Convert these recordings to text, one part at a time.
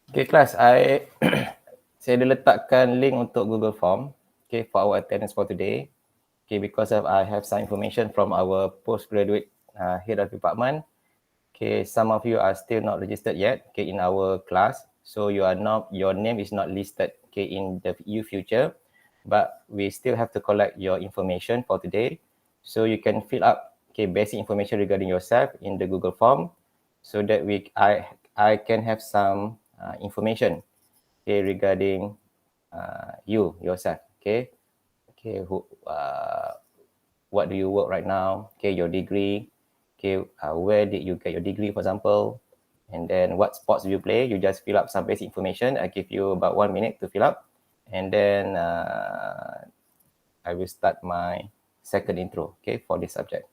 Okay, class, saya dah letakkan link untuk Google Form, okay, for our attendance for today. Okay, because I have some information from our postgraduate head of department. Okay, some of you are still not registered yet, okay, in our class. So your name is not listed, okay, in the future, but we still have to collect your information for today. So you can fill up, okay, basic information regarding yourself in the Google Form, so that I can have some information, okay, regarding you yourself, okay, what do you work right now, okay, your degree, okay, where did you get your degree, for example, and then what sports do you play. You just fill up some basic information. I give you about 1 minute to fill up, and then I will start my second intro, okay, for this subject.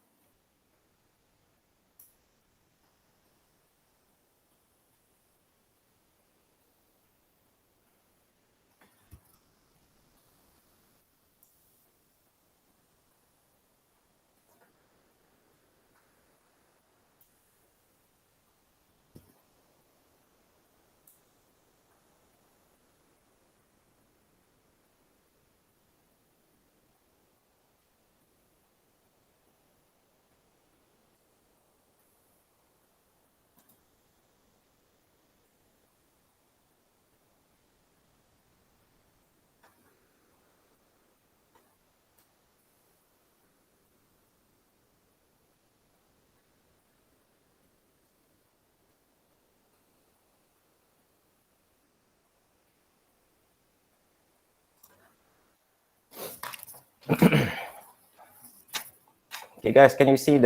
Okay, guys, can you see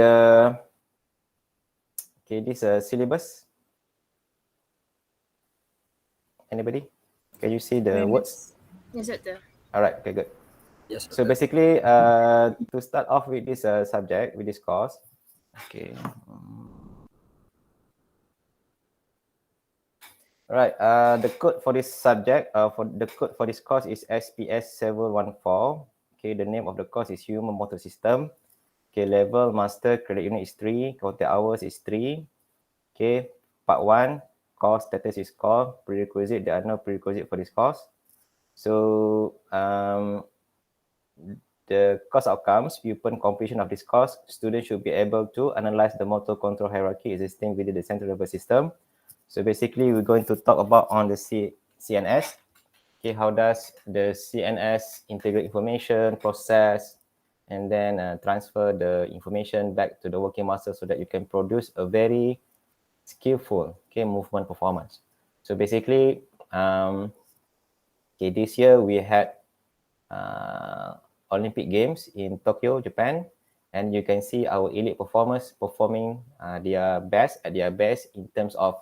this syllabus? Anybody? Can you see the words? Yes, Doctor. All right, okay, good. Yes. So basically, to start off with this subject, with this course, okay. All right, the code for this subject, the code for this course is SPS 714. Okay, the name of the course is Human Motor System. Okay, level master credit unit is 3, contact hours is 3. Okay, part 1, course status is core, prerequisite, there are no prerequisite for this course. So, the course outcomes, upon completion of this course, students should be able to analyze the motor control hierarchy existing within the central nervous system. So basically, we're going to talk about on the CNS. Okay, how does the CNS integrate information, process, and then transfer the information back to the working muscle so that you can produce a very skillful, okay, movement performance. So basically, okay, this year we had Olympic Games in Tokyo, Japan, and you can see our elite performers performing their best in terms of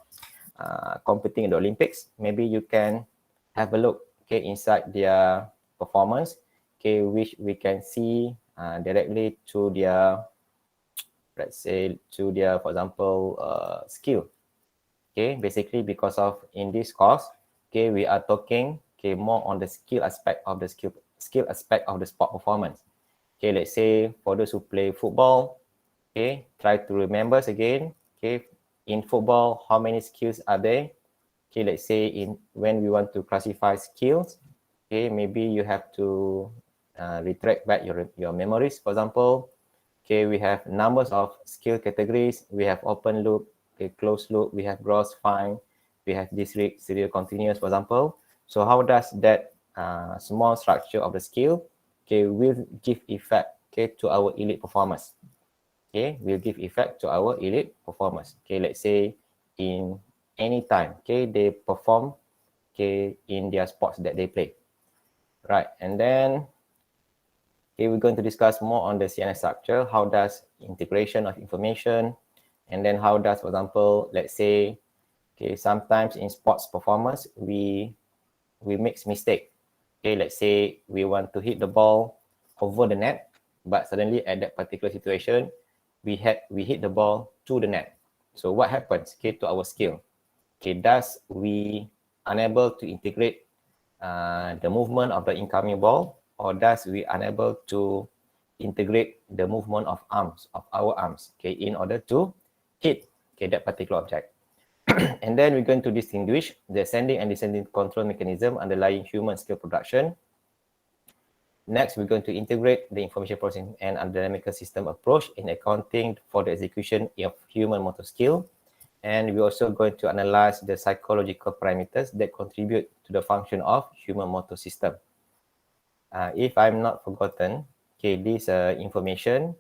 competing in the Olympics. Maybe you can have a look, okay, inside their performance, okay, which we can see directly to their, let's say, to their, for example, skill. Okay, basically because of in this course, okay, we are talking, okay, more on the skill aspect of the skill aspect of the sport performance. Okay, let's say for those who play football, okay, try to remember again, okay, in football, how many skills are there? Okay, let's say when we want to classify skills, okay, maybe you have to retract back your memories. For example, okay, we have numbers of skill categories. We have open loop, okay, closed loop. We have gross, fine. We have discrete, serial, continuous, for example. So how does that small structure of the skill, okay, will give effect, okay, to our elite performance? Okay, will give effect to our elite performance. Okay, let's say in any time, okay, they perform, okay, in their sports that they play, right? And then, okay, we're going to discuss more on the CNS structure. How does integration of information, and then how does, for example, let's say, okay, sometimes in sports performance we make mistake. Okay, let's say we want to hit the ball over the net, but suddenly at that particular situation, we hit the ball to the net. So what happens, okay, to our skill? Okay, thus we unable to integrate the movement of the incoming ball, or thus we unable to integrate the movement of our arms, okay, in order to hit, okay, that particular object. And then we're going to distinguish the ascending and descending control mechanism underlying human skill production. Next, we're going to integrate the information processing and dynamical system approach in accounting for the execution of human motor skill. And we're also going to analyze the psychological parameters that contribute to the function of human motor system. If I'm not forgotten, okay, this information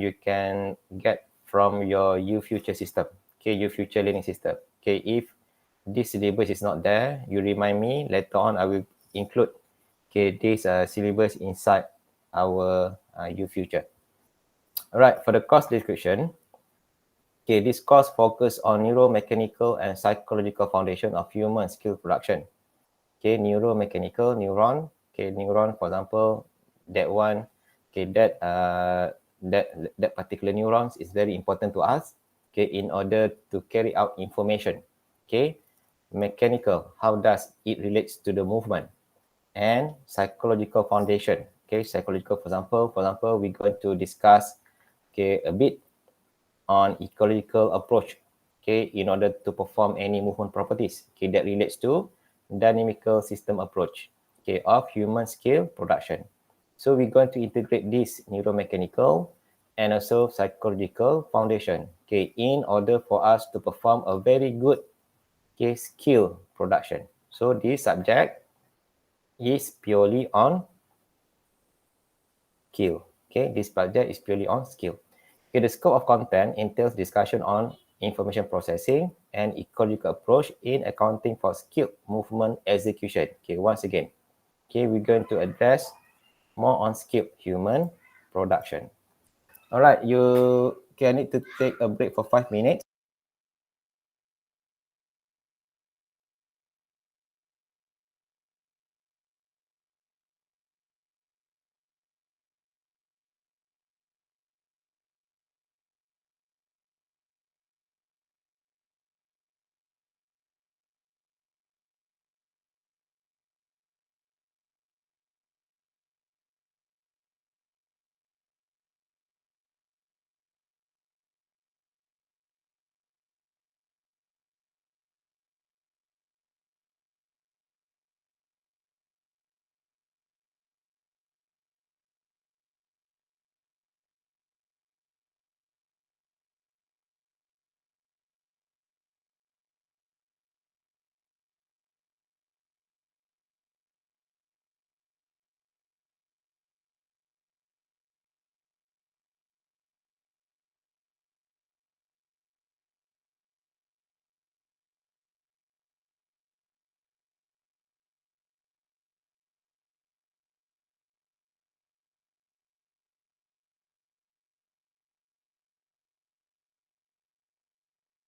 you can get from your UFuture system, okay, UFuture learning system. Okay, if this syllabus is not there, you remind me later on. I will include this syllabus inside our UFuture. All right, for the course description, this course focus on neuromechanical and psychological foundation of human skill production. Neuromechanical, neuron. Neuron, for example, that one, that particular neurons is very important to us, in order to carry out information. Mechanical, how does it relates to the movement? And psychological foundation. Psychological, for example, we're going to discuss a bit on ecological approach, in order to perform any movement properties, that relates to dynamical system approach, of human skill production. So we're going to integrate this neuromechanical and also psychological foundation, in order for us to perform a very good skill production. So this subject is purely on skill. This subject is purely on skill. The scope of content entails discussion on information processing and ecological approach in accounting for skill movement execution. Once again, we're going to address more on skilled human production. All right, you can need to take a break for 5 minutes.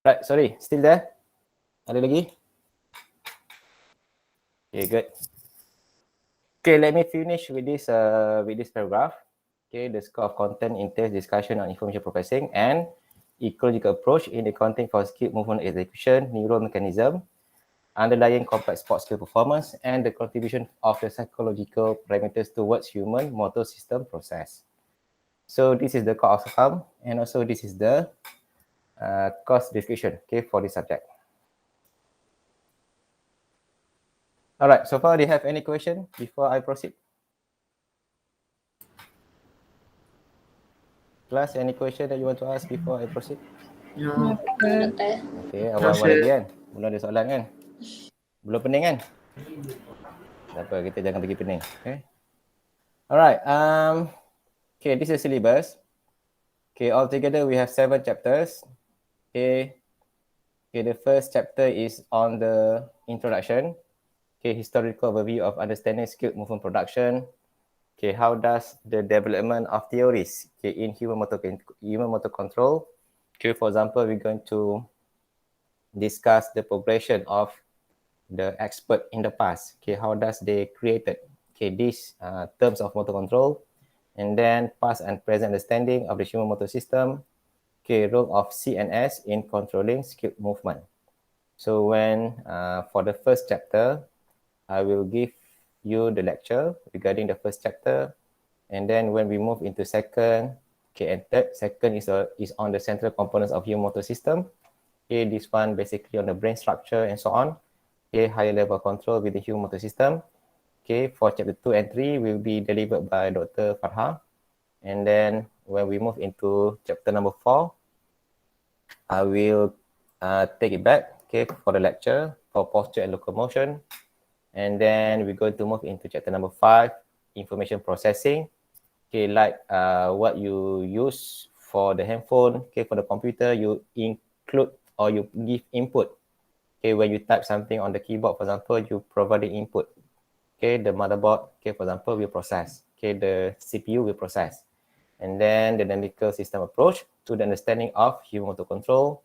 Right, sorry, still there? Ada lagi? Okay, good. Okay, let me finish with this paragraph. The scope of content entails discussion on information processing and ecological approach in accounting for skill movement execution, neural mechanism, underlying complex sport skill performance, and the contribution of the psychological parameters towards human motor system process. So this is the core outcome, and also this is the course description, for this subject. All right, so far, do you have any question before I proceed? Class, any question that you want to ask before I proceed? No. Okay, awal-awal lagi kan? Belum ada soalan kan? Belum pening kan? Tak apa, kita jangan pergi pening. Okay. Alright, okay, this is syllabus. Okay, altogether we have 7 chapters. Okay, the first chapter is on the introduction. Okay, historical overview of understanding skilled movement production. Okay, how does the development of theories in human motor control? Okay, for example, we're going to discuss the progression of the expert in the past. Okay, how does they created these terms of motor control, and then past and present understanding of the human motor system. Okay, role of CNS in controlling skilled movement. So when for the first chapter, I will give you the lecture regarding the first chapter, and then when we move into second, Okay, and second is on the central components of human motor system. Okay, this one basically on the brain structure and so on. Okay, higher level control with the human motor system. Okay, for chapter 2 and 3 will be delivered by Dr. Farha. And then when we move into chapter number 4, I will take it back, okay, for the lecture for posture and locomotion. And then we're going to move into chapter number 5, information processing. Okay, like what you use for the handphone, okay, for the computer, you include or you give input. Okay, when you type something on the keyboard, for example, you provide the input. Okay, the motherboard, okay, for example, will process. Okay, the CPU will process. And then the dynamical system approach to the understanding of human motor control.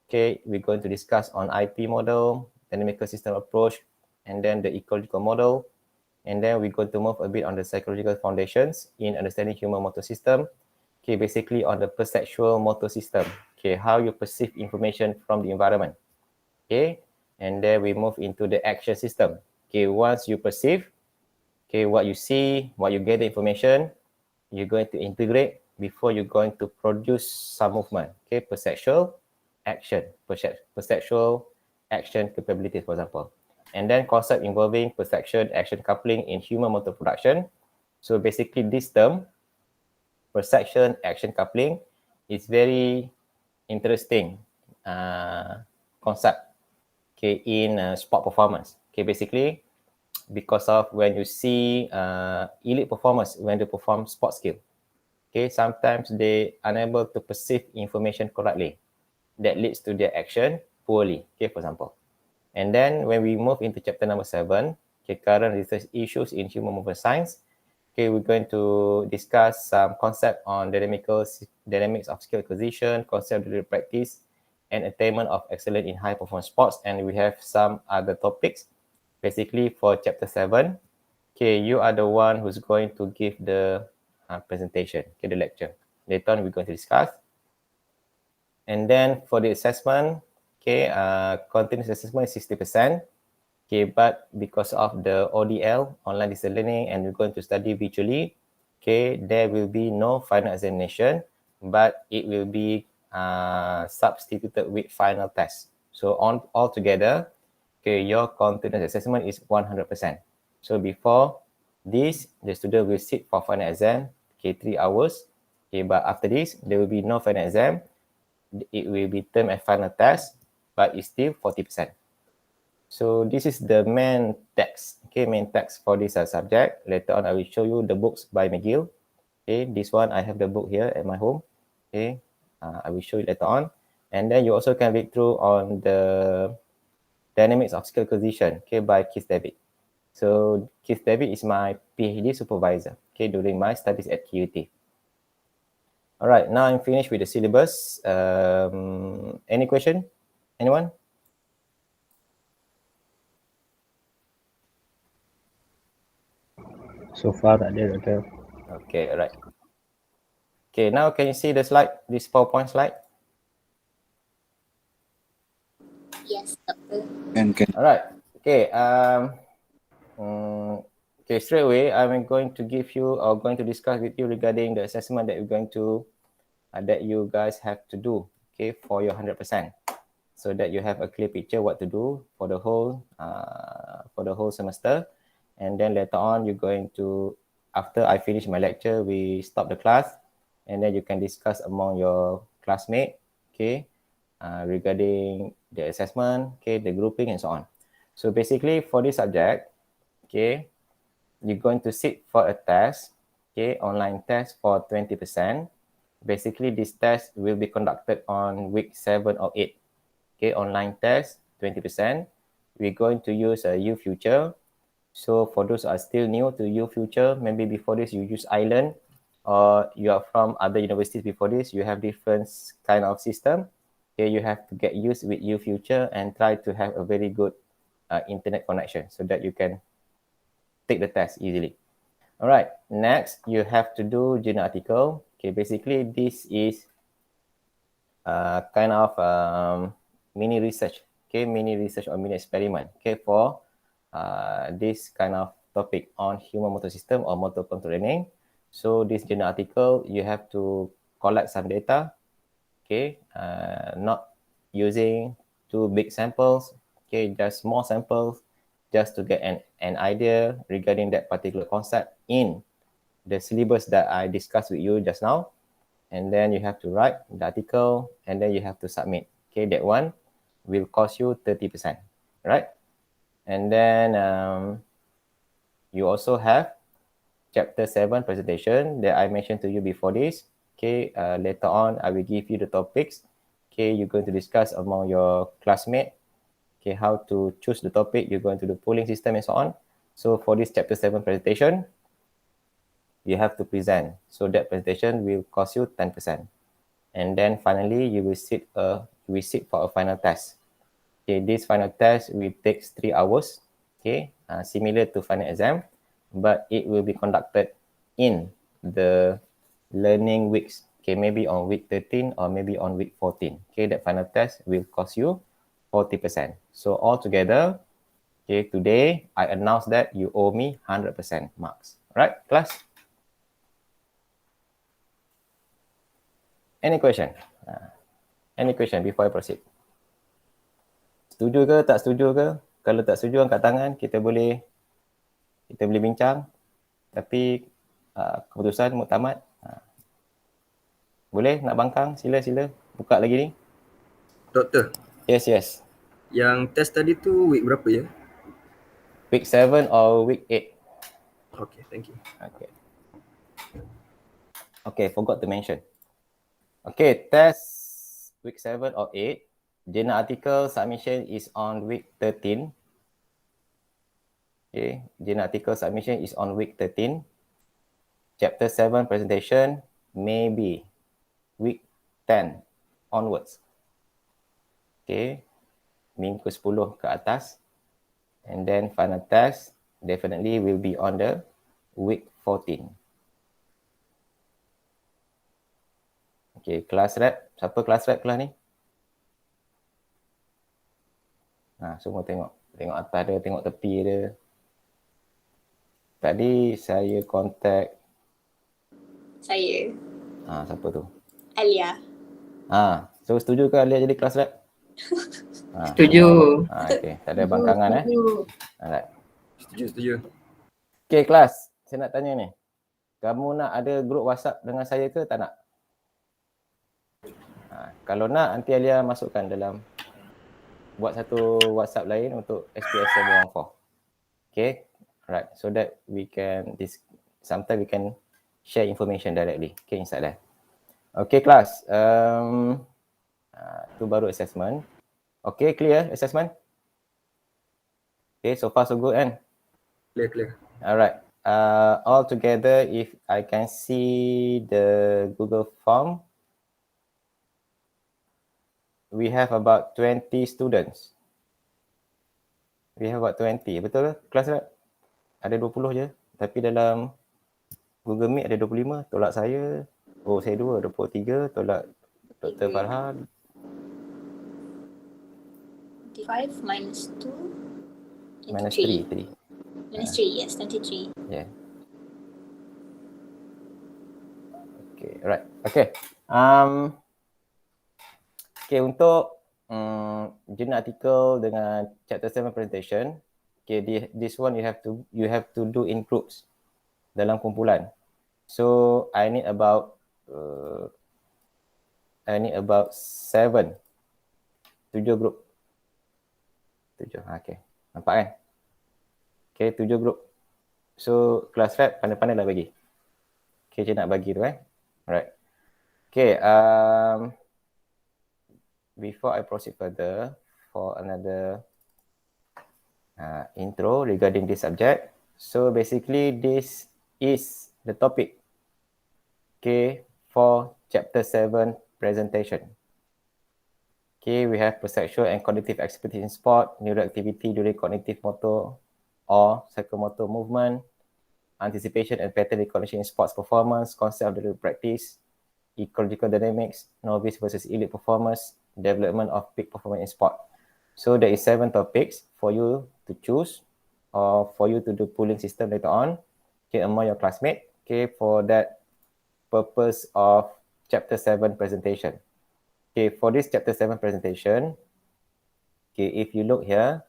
Okay, we're going to discuss on IP model, dynamical system approach, and then the ecological model. And then we're going to move a bit on the psychological foundations in understanding human motor system. Okay, basically on the perceptual motor system. Okay, how you perceive information from the environment. Okay, and then we move into the action system. Okay, once you perceive, okay, what you see, what you get the information, you're going to integrate before you're going to produce some movement. Okay, perceptual action, perceptual action capabilities, for example. And then concept involving perception action coupling in human motor production. So basically this term, perception action coupling, is very interesting concept, okay, in sport performance. Okay, basically because of when you see elite performers when they perform sport skill, okay, sometimes they unable to perceive information correctly. That leads to their action poorly, okay, for example. And then when we move into chapter number 7, okay, current research issues in human movement science, okay, we're going to discuss some concept on dynamics of skill acquisition, concept of practice, and attainment of excellence in high performance sports. And we have some other topics. Basically for chapter 7, okay, you are the one who's going to give the presentation, okay, the lecture. Later on, we're going to discuss. And then for the assessment, okay, continuous assessment is 60%. Okay, but because of the ODL, online distance learning, and we're going to study virtually, okay, there will be no final examination, but it will be substituted with final test. So on altogether, okay, your continuous assessment is 100%. So before this, the student will sit for final exam, okay, 3 hours. Okay, but after this, there will be no final exam. It will be termed as final test, but it's still 40%. So this is the main text, okay, main text for this subject. Later on, I will show you the books by McGill. Okay, this one, I have the book here at my home. Okay, I will show you later on. And then you also can read through on the dynamics of skill acquisition, okay, by Keith David. So Keith David is my PhD supervisor, okay, during my studies at QUT. All right, now I'm finished with the syllabus. Any question? Anyone? So far tak ada, Doktor. Okay, all right. Okay, now can you see the slide, this PowerPoint slide? Yes, Doctor. Can. All right. Okay. Okay. Straight away, I'm going to give you or going to discuss with you regarding the assessment that we're going to that you guys have to do. Okay, for your 100%, so that you have a clear picture what to do for the whole semester, and then later on you're going to, after I finish my lecture, we stop the class, and then you can discuss among your classmates. Okay. Regarding the assessment, okay, the grouping and so on. So basically for this subject, okay, you're going to sit for a test, okay, online test for 20%. Basically this test will be conducted on week 7 or 8. Okay, online test, 20%. We're going to use a UFuture. So for those who are still new to UFuture, maybe before this you use Island, or you are from other universities before this, you have different kind of system. Okay, you have to get used with UFuture and try to have a very good internet connection so that you can take the test easily. All right, next you have to do journal article. Okay, basically this is kind of mini research. Okay, mini research or mini experiment. Okay, for this kind of topic on human motor system or motor control learning. So this journal article, you have to collect some data. Okay, not using too big samples. Okay, just small samples, just to get an idea regarding that particular concept in the syllabus that I discussed with you just now. And then you have to write the article, and then you have to submit. Okay, that one will cost you 30%, right? And then you also have chapter 7 presentation that I mentioned to you before this. Okay, later on, I will give you the topics. Okay, you're going to discuss among your classmates. Okay, how to choose the topic, you're going to do polling system and so on. So for this chapter 7 presentation, you have to present. So that presentation will cost you 10%. And then finally, you will sit for a final test. Okay, this final test will take 3 hours. Okay, similar to final exam, but it will be conducted in the learning weeks. Okay, maybe on week 13 or maybe on week 14. Okay, that final test will cost you 40%. So altogether, okay, today I announced that you owe me 100% marks. Right, class? Any question? Any question before I proceed? Setuju ke, tak setuju ke? Kalau tak setuju, angkat tangan. Kita boleh bincang. Tapi keputusan muktamad. Boleh nak bangkang? Sila. Buka lagi ni. Doktor, Yes. yang test tadi tu week berapa ya? Week 7 or week 8? Okay, thank you. Okay, forgot to mention. Okay, test week 7 or 8. Journal article submission is on week 13. Okay, journal article submission is on week 13. Chapter 7 presentation maybe week 10 onwards. Okay, minggu 10 ke atas. And then final test definitely will be on the week 14. Okay, class rep. Siapa class rep kelas ni? Semua tengok. Tengok atas dia, tengok tepi dia. Tadi saya contact. Saya. Siapa tu? Alia. So setuju ke Alia jadi class rep? Setuju. Okay, tak ada bangkangan Alright. Setuju. Okay, kelas. Saya nak tanya ni. Kamu nak ada grup WhatsApp dengan saya ke tak nak? Kalau nak, nanti Alia masukkan dalam buat satu WhatsApp lain untuk SPS 714. Okay, right. So that we can, sometimes we can share information directly. Okay, inside there. Okay, kelas. Tu baru assessment. Okay, clear assessment? Okay, so far so good kan? Clear. Alright. All together, if I can see the Google form, we have about 20 students. We have about 20. Betul ke? Kelas ada 20 je. Tapi dalam Google Meet ada 25. Tolak saya. Saya 23. Tolak Dr. Farhan. 25 minus 2. Minus 3. Minus 3, yes, 23. Yeah. Okay, right. Okay. Okay, untuk journal article dengan chapter 7 presentation, okay, this one you have to do in groups dalam kumpulan. So I need about 7 group. 7. Okay. Nampak kan? Okay, 7 group. So kelas rep pandai-pandai lah bagi. Okay, je nak bagi tu Alright. Okay, before I proceed further for another intro regarding this subject. So basically this is the topic, okay, for chapter 7 presentation. Okay, we have perceptual and cognitive expertise in sport, neuroactivity during cognitive motor or psychomotor movement, anticipation and pattern recognition in sports performance, concept of the practice, ecological dynamics, novice versus elite performers, development of peak performance in sport. So there is 7 topics for you to choose or for you to do polling system later on, okay, among your classmates. Okay, for that purpose of chapter 7 presentation. Okay, for this chapter 7 presentation, okay, if you look here,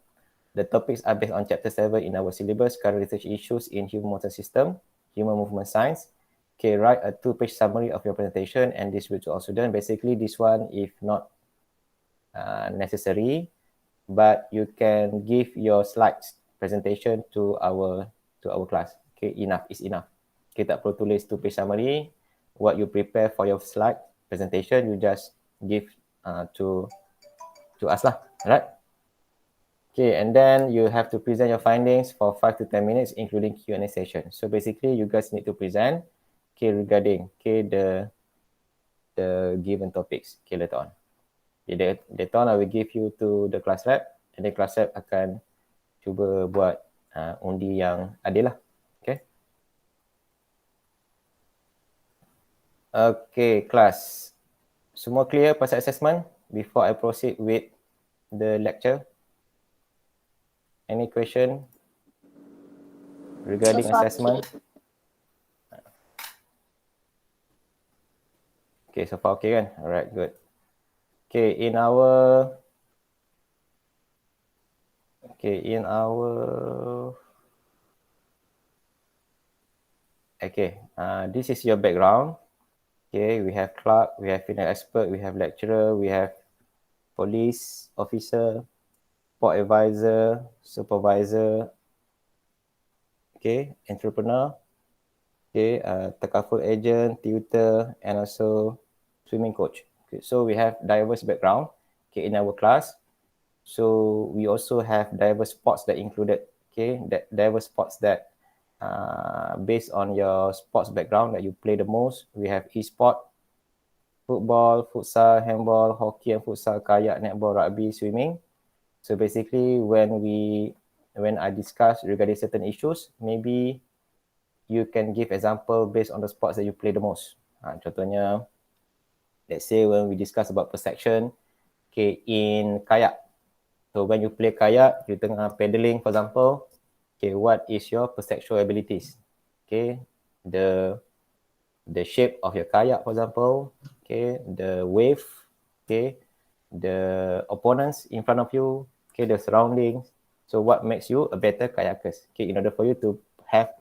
the topics are based on chapter 7 in our syllabus, current research issues in human motor system, human movement science. Okay, write a 2-page summary of your presentation and distribute to all students. Basically, this one, if not necessary, but you can give your slides presentation to our class. Okay, enough is enough. Okay, tak perlu tulis 2-page summary. What you prepare for your slide presentation, you just give to us lah, right? Okay, and then you have to present your findings for 5 to 10 minutes, including Q&A session. So basically, you guys need to present, okay, regarding, okay, the given topics, okay, later on. Okay, later on, I will give you to the class rep, and the class rep akan cuba buat undi yang adil lah, okay. Okay, class. Semua clear pasal assessment before I proceed with the lecture? Any question regarding So far, assessment? Okay, so far okay kan? Alright, good. Okay, in our this is your background. Okay, we have clerk, we have final expert, we have lecturer, we have police officer, port advisor, supervisor, okay, entrepreneur, okay, takaful agent, tutor, and also swimming coach. Okay, so we have diverse background, okay, in our class. So we also have diverse sports that included, okay, that diverse sports that based on your sports background that you play the most. We have e-sport, football, futsal, handball, hockey and futsal, kayak, netball, rugby, swimming. So basically, when I discuss regarding certain issues, maybe you can give example based on the sports that you play the most. Contohnya, let's say when we discuss about perception, okay, in kayak. So when you play kayak, you tengah paddling, for example, okay, what is your perceptual abilities? Okay, the shape of your kayak, for example, okay, the wave, okay, the opponents in front of you, okay, the surroundings. So what makes you a better kayakers? Okay, in order for you to have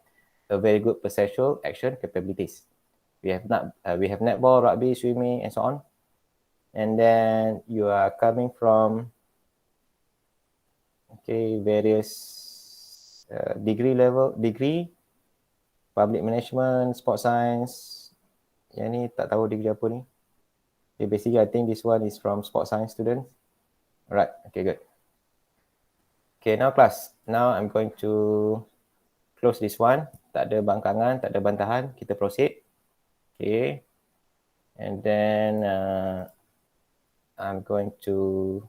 a very good perceptual action capabilities. We have netball, rugby, swimming, and so on. And then you are coming from, okay, various degree, public management, sport science. Yang ni tak tahu degree apa ni. Okay, basically I think this one is from sport science students. Alright, okay, good. Okay, now class. Now I'm going to close this one. Tak ada bangkangan, tak ada bantahan. Kita proceed. Okay. And then I'm going to...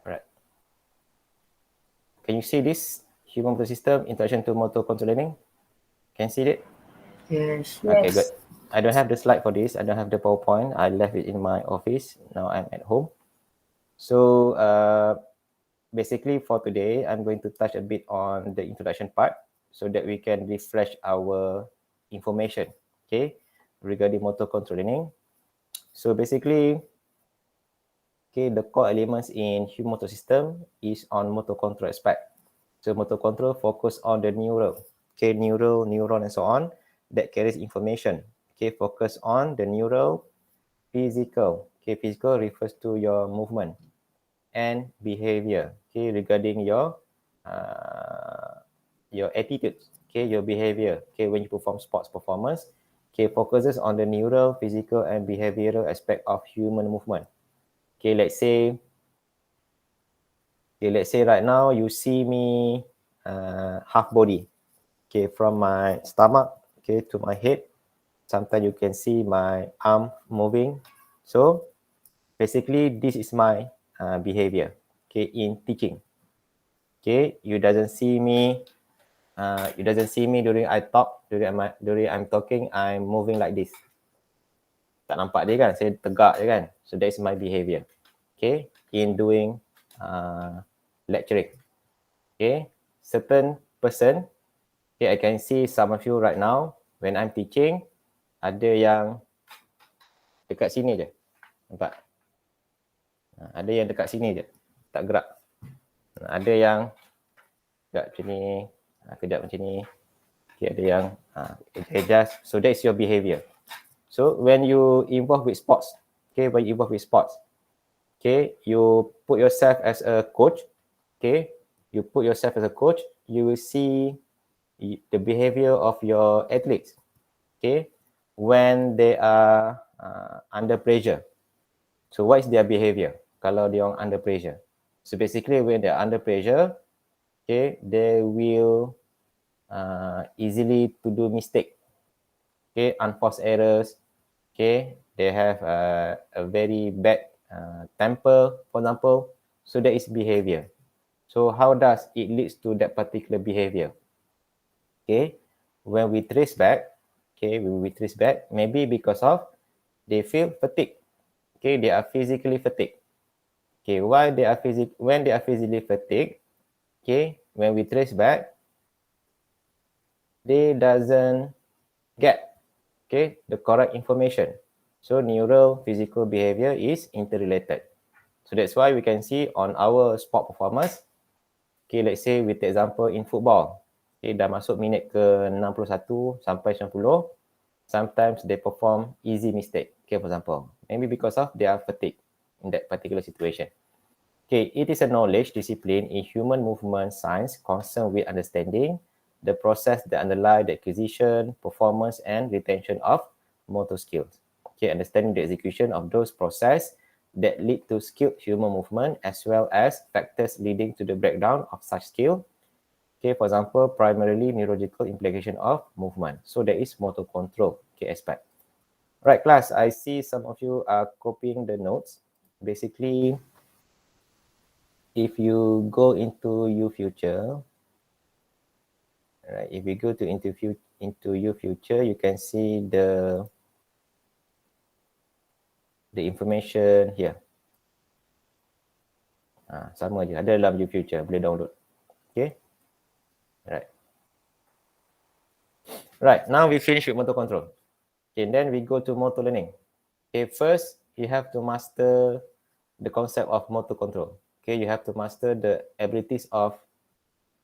Alright. Can you see this? Human motor system, introduction to motor control learning. Can you see it? Yes. Okay, good. I don't have the slide for this. I don't have the PowerPoint. I left it in my office. Now I'm at home. So basically for today, I'm going to touch a bit on the introduction part so that we can refresh our information, okay, regarding motor control learning. So basically, okay, the core elements in human motor system is on motor control aspect. So motor control focus on the neural, okay, neuron, and so on that carries information. Okay, focus on the neural, physical. Okay, physical refers to your movement and behavior. Okay, regarding your attitude. Okay, your behavior. Okay, when you perform sports performance. Okay, focuses on the neural, physical, and behavioral aspect of human movement. Okay, let's say right now you see me half body. Okay, from my stomach, okay, to my head. Sometimes you can see my arm moving. So basically, this is my behavior. Okay, in teaching. Okay, you doesn't see me during I talk, during I'm talking, I'm moving like this. Tak nampak dia kan? Saya tegak je kan? So that is my behavior. Okay, in doing lecturing. Okay, certain person, Okay, I can see some of you right now when I'm teaching, ada yang dekat sini je. Nampak? Ada yang dekat sini je, tak gerak. Ada yang dekat macam ni, kejap macam ni. Okay, ada yang adjust. So that's your behavior. So when you involve with sports, okay, when you involve with sports, okay, you put yourself as a coach, okay, you put yourself as a coach, you will see the behavior of your athletes, okay, when they are under pressure. So what is their behavior kalau they are under pressure? So basically when they are under pressure, okay, they will easily to do mistake, okay, unforced errors, okay, they have a very bad temper, for example. So that is behavior. So how does it leads to that particular behavior? Okay, when we trace back, okay, maybe because of they feel fatigue. Okay, they are physically fatigued. Okay, when they are physically fatigued, okay, when we trace back, they doesn't get, okay, the correct information. So neural physical behavior is interrelated. So that's why we can see on our sport performance, okay, let's say we take example in football, okay, dah masuk minit ke 61 sampai 90, sometimes they perform easy mistake, okay, for example, maybe because of they are fatigued in that particular situation. Okay, it is a knowledge discipline in human movement science concerned with understanding the process that underlie the acquisition, performance, and retention of motor skills. Okay, understanding the execution of those processes that lead to skilled human movement as well as factors leading to the breakdown of such skill. Okay, for example, primarily neurological implication of movement. So that is motor control, okay, aspect. Right, class, I see some of you are copying the notes. Basically, if you go into UFuture, right, if you go to into UFuture, you can see the information here. Sama je, ada dalam UFuture, boleh download. Okay, right. Right, now we finish with motor control. Okay, then we go to motor learning. Okay, first you have to master the concept of motor control. Okay, you have to master the abilities of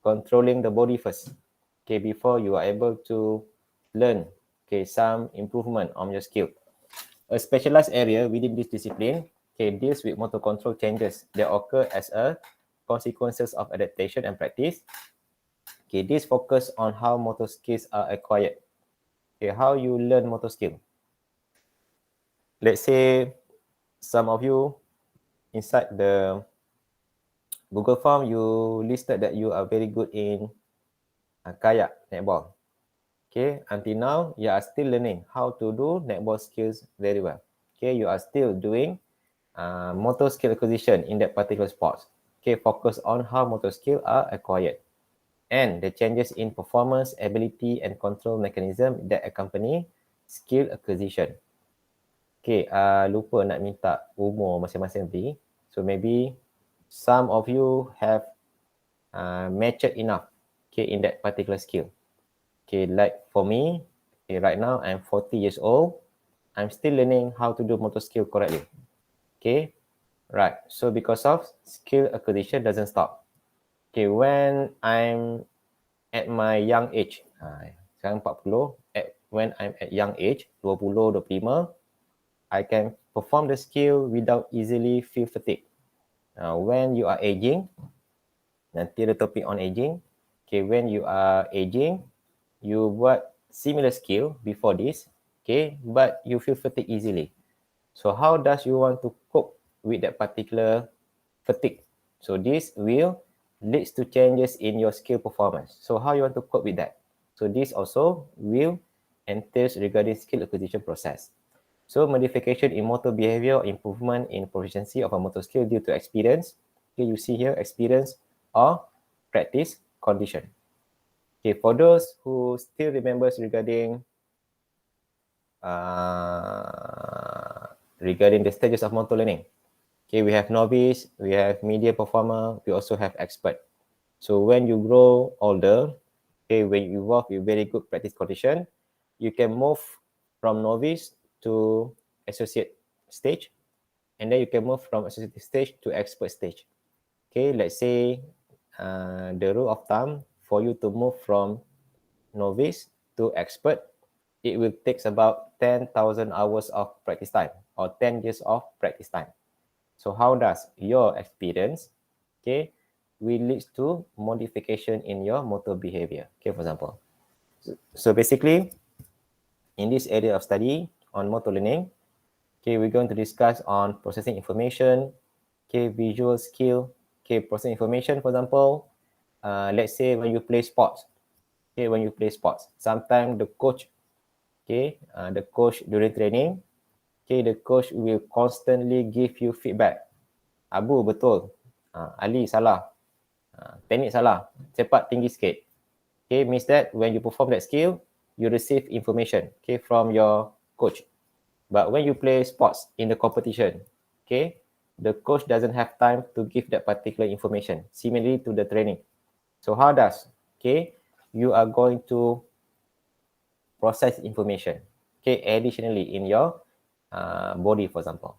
controlling the body first. Okay, before you are able to learn, okay, some improvement on your skill. A specialized area within this discipline, okay, deals with motor control changes that occur as a consequences of adaptation and practice. Okay, this focus on how motor skills are acquired. Okay, how you learn motor skill. Let's say some of you inside the Google form, you listed that you are very good in kayak, netball. Okay, until now, you are still learning how to do netball skills very well. Okay, you are still doing motor skill acquisition in that particular sport. Okay, focus on how motor skill are acquired and the changes in performance, ability, and control mechanism that accompany skill acquisition. Okay, lupa nak minta umur masing-masing tadi. So maybe some of you have matured enough, okay, in that particular skill. Okay, like for me, okay, right now I'm 40 years old. I'm still learning how to do motor skill correctly. Okay, right. So because of skill acquisition doesn't stop. Okay, when I'm at my young age, sekarang 40, when I'm at young age, 20, 25, I can perform the skill without easily feel fatigue. When you are aging, nanti ada topik on aging. Okay, when you are aging, you buat similar skill before this, okay, but you feel fatigue easily. So how does you want to cope with that particular fatigue? So this will leads to changes in your skill performance. So how you want to cope with that? So this also will entails regarding skill acquisition process. So modification in motor behavior, improvement in proficiency of a motor skill due to experience. Okay, you see here experience or practice condition. Okay, for those who still remembers regarding the stages of motor learning. Okay, we have novice, we have medium performer, we also have expert. So when you grow older, Okay, when you evolve with very good practice condition, you can move from novice to associate stage, and then you can move from associate stage to expert stage. Okay, let's say the rule of thumb for you to move from novice to expert, it will take about 10,000 hours of practice time or 10 years of practice time. So how does your experience, okay, will lead to modification in your motor behavior? Okay, for example. So basically, in this area of study on motor learning, okay, we're going to discuss on processing information, okay, visual skill, okay, processing information, for example, let's say when you play sports, okay, when you play sports, sometimes the coach, okay, the coach during training, okay, the coach will constantly give you feedback. Abu betul, Ali salah, teknik salah, cepat tinggi sikit. Okay, means that when you perform that skill, you receive information, okay, from your coach. But when you play sports in the competition, okay, the coach doesn't have time to give that particular information, similarly to the training. So how does, okay, you are going to process information, okay, additionally in your body, for example.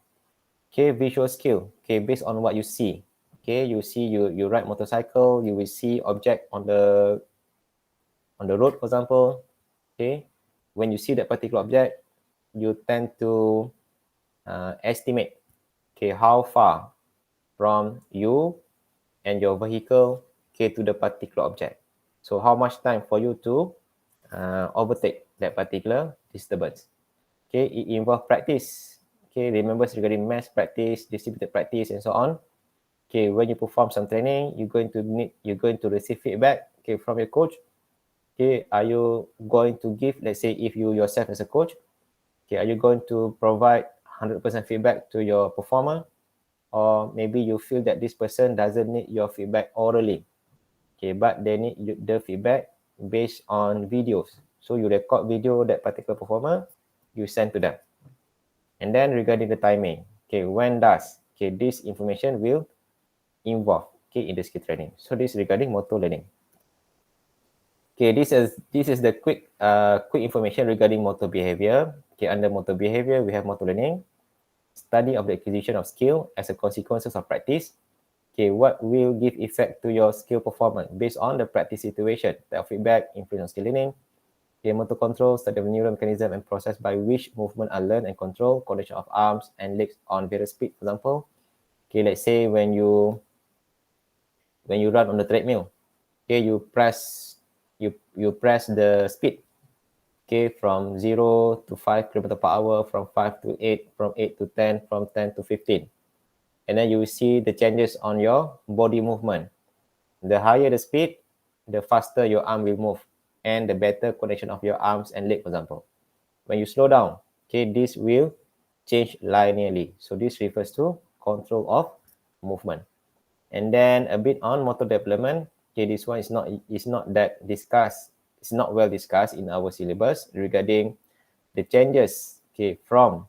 Okay, visual skill, okay, based on what you see. Okay, you see, you ride motorcycle, you will see object on the road, for example. Okay, when you see that particular object, you tend to estimate, okay, how far from you and your vehicle, okay, to the particular object. So how much time for you to overtake that particular disturbance. Okay, it involves practice. Okay, remember regarding mass practice, distributed practice, and so on. Okay, when you perform some training, you're going to receive feedback, okay, from your coach. Okay, are you going to give, let's say, if you yourself as a coach, okay, are you going to provide 100% feedback to your performer, or maybe you feel that this person doesn't need your feedback orally, okay, but they need the feedback based on videos. So you record video that particular performer, you send to them. And then regarding the timing, okay, when does, okay, this information will involve, okay, in the skill training. So this is regarding motor learning. Okay, this is the quick information regarding motor behavior. Okay, under motor behavior, we have motor learning, study of the acquisition of skill as a consequences of practice. Okay, what will give effect to your skill performance based on the practice situation, the feedback, influence on skill learning. Okay, motor control, study of neural mechanism and process by which movement are learned and controlled, coordination of arms and legs on various speed, for example. Okay, let's say when you run on the treadmill, okay, you press the speed, okay, from 0 to 5 km per hour, from 5 to 8, from 8 to 10, from 10 to 15. And then you will see the changes on your body movement. The higher the speed, the faster your arm will move, and the better coordination of your arms and leg, for example. When you slow down, okay, this will change linearly. So this refers to control of movement. And then a bit on motor development. Okay, this one is not that discussed. It's not well discussed in our syllabus regarding the changes, okay, from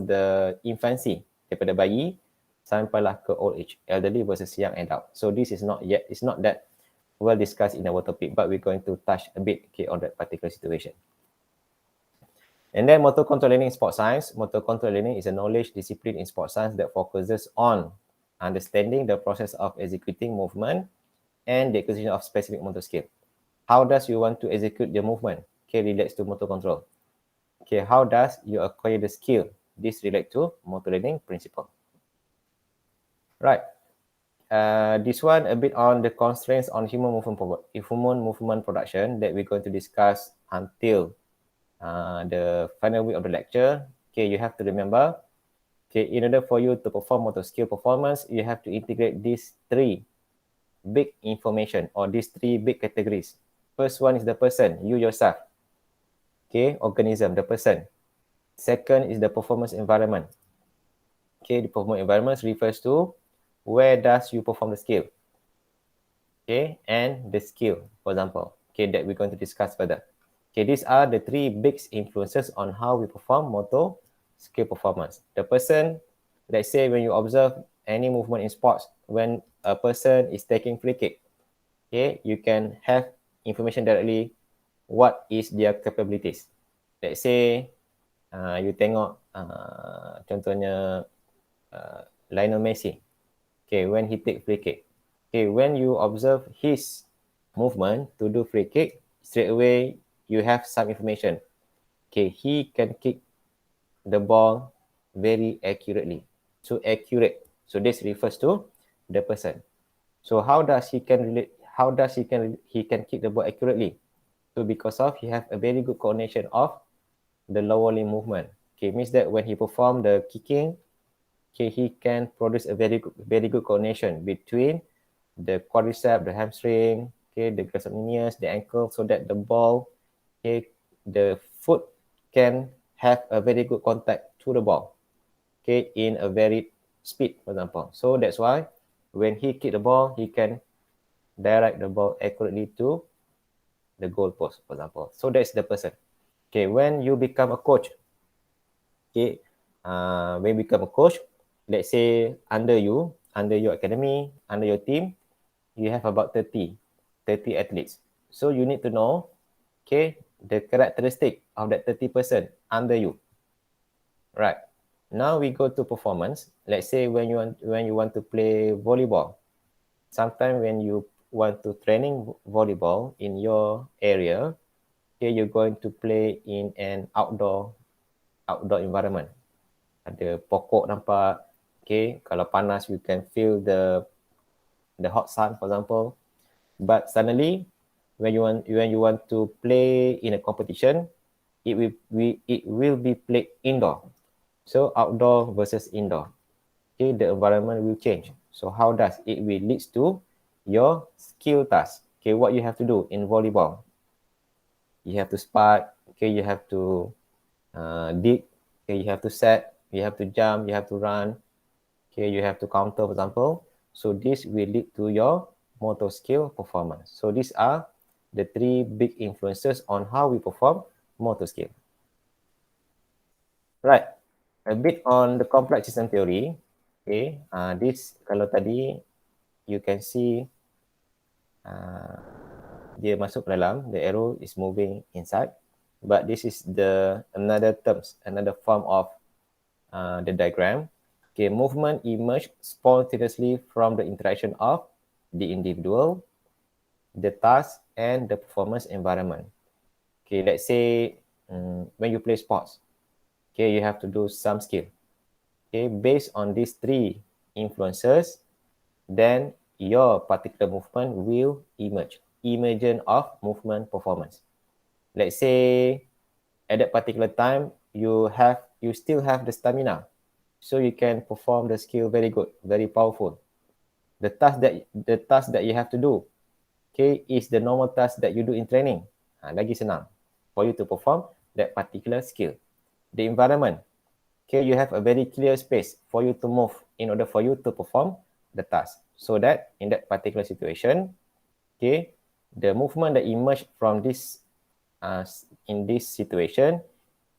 the infancy, daripada bayi sampailah ke old age, elderly versus young adult. So this is not that well discussed in our topic, but we're going to touch a bit, okay, on that particular situation. And then motor control learning in sports science. Motor control learning is a knowledge discipline in sports science that focuses on understanding the process of executing movement and the acquisition of specific motor skill. How does you want to execute the movement? Okay, relates to motor control. Okay, how does you acquire the skill? This relates to motor learning principle. Right. This one a bit on the constraints on human movement production that we're going to discuss until the final week of the lecture. Okay, you have to remember, okay, in order for you to perform motor skill performance, you have to integrate these three big information or these three big categories. First one is the person, you yourself. Okay, organism, the person. Second is the performance environment. Okay, the performance environment refers to where does you perform the skill. Okay, and the skill, for example, okay, that we're going to discuss further. Okay, these are the three big influences on how we perform motor skill performance. The person, let's say when you observe any movement in sports, when a person is taking free kick, okay, you can have information directly what is their capabilities. Let's say you tengok contohnya Lionel Messi. Okay, when he take free kick. Okay, when you observe his movement to do free kick, straight away you have some information. Okay, he can kick the ball very accurately. So accurate. So this refers to the person. So how does he can relate? How does he can kick the ball accurately? So because of he have a very good coordination of the lower limb movement. Okay, means that when he perform the kicking, okay, he can produce a very good coordination between the quadricep, the hamstring, okay, the gastrocnemius, the ankle, so that the ball, okay, the foot can have a very good contact to the ball, okay, in a very speed, for example. So that's why when he kick the ball, he can direct the ball accurately to the goal post, for example. So that's the person. Okay, when you become a coach, okay, when you become a coach, let's say under your academy, under your team, you have about 30 athletes. So you need to know, okay, the characteristic of that 30 person under you. Right. Now we go to performance. Let's say when you want to play volleyball. Sometimes when you want to training volleyball in your area, okay, you're going to play in an outdoor environment. Ada pokok nampak, okay, kalau panas you can feel the hot sun, for example. But suddenly when you want to play in a competition, it will be played indoor. So outdoor versus indoor, okay, the environment will change. So how does it will leads to your skill task? Okay, what you have to do in volleyball, you have to spark, okay, you have to dig, okay, you have to set, you have to jump, you have to run, okay, you have to counter, for example. So this will lead to your motor skill performance. So these are the three big influences on how we perform motor skill. Right, a bit on the complex system theory. Okay, this kalau tadi you can see dia masuk ke dalam, the arrow is moving inside, but this is the another form of the diagram. Okay, movement emerge spontaneously from the interaction of the individual, the task, and the performance environment. Okay, let's say when you play sports, okay, you have to do some skill. Okay, based on these three influences, then your particular movement will emerge. Emergence of movement performance. Let's say at that particular time, you still have the stamina, so you can perform the skill very good, very powerful. The task that you have to do, okay, is the normal task that you do in training. Lagi senang for you to perform that particular skill. The environment, okay, you have a very clear space for you to move in order for you to perform the task. So that in that particular situation, okay, the movement that emerge from this in this situation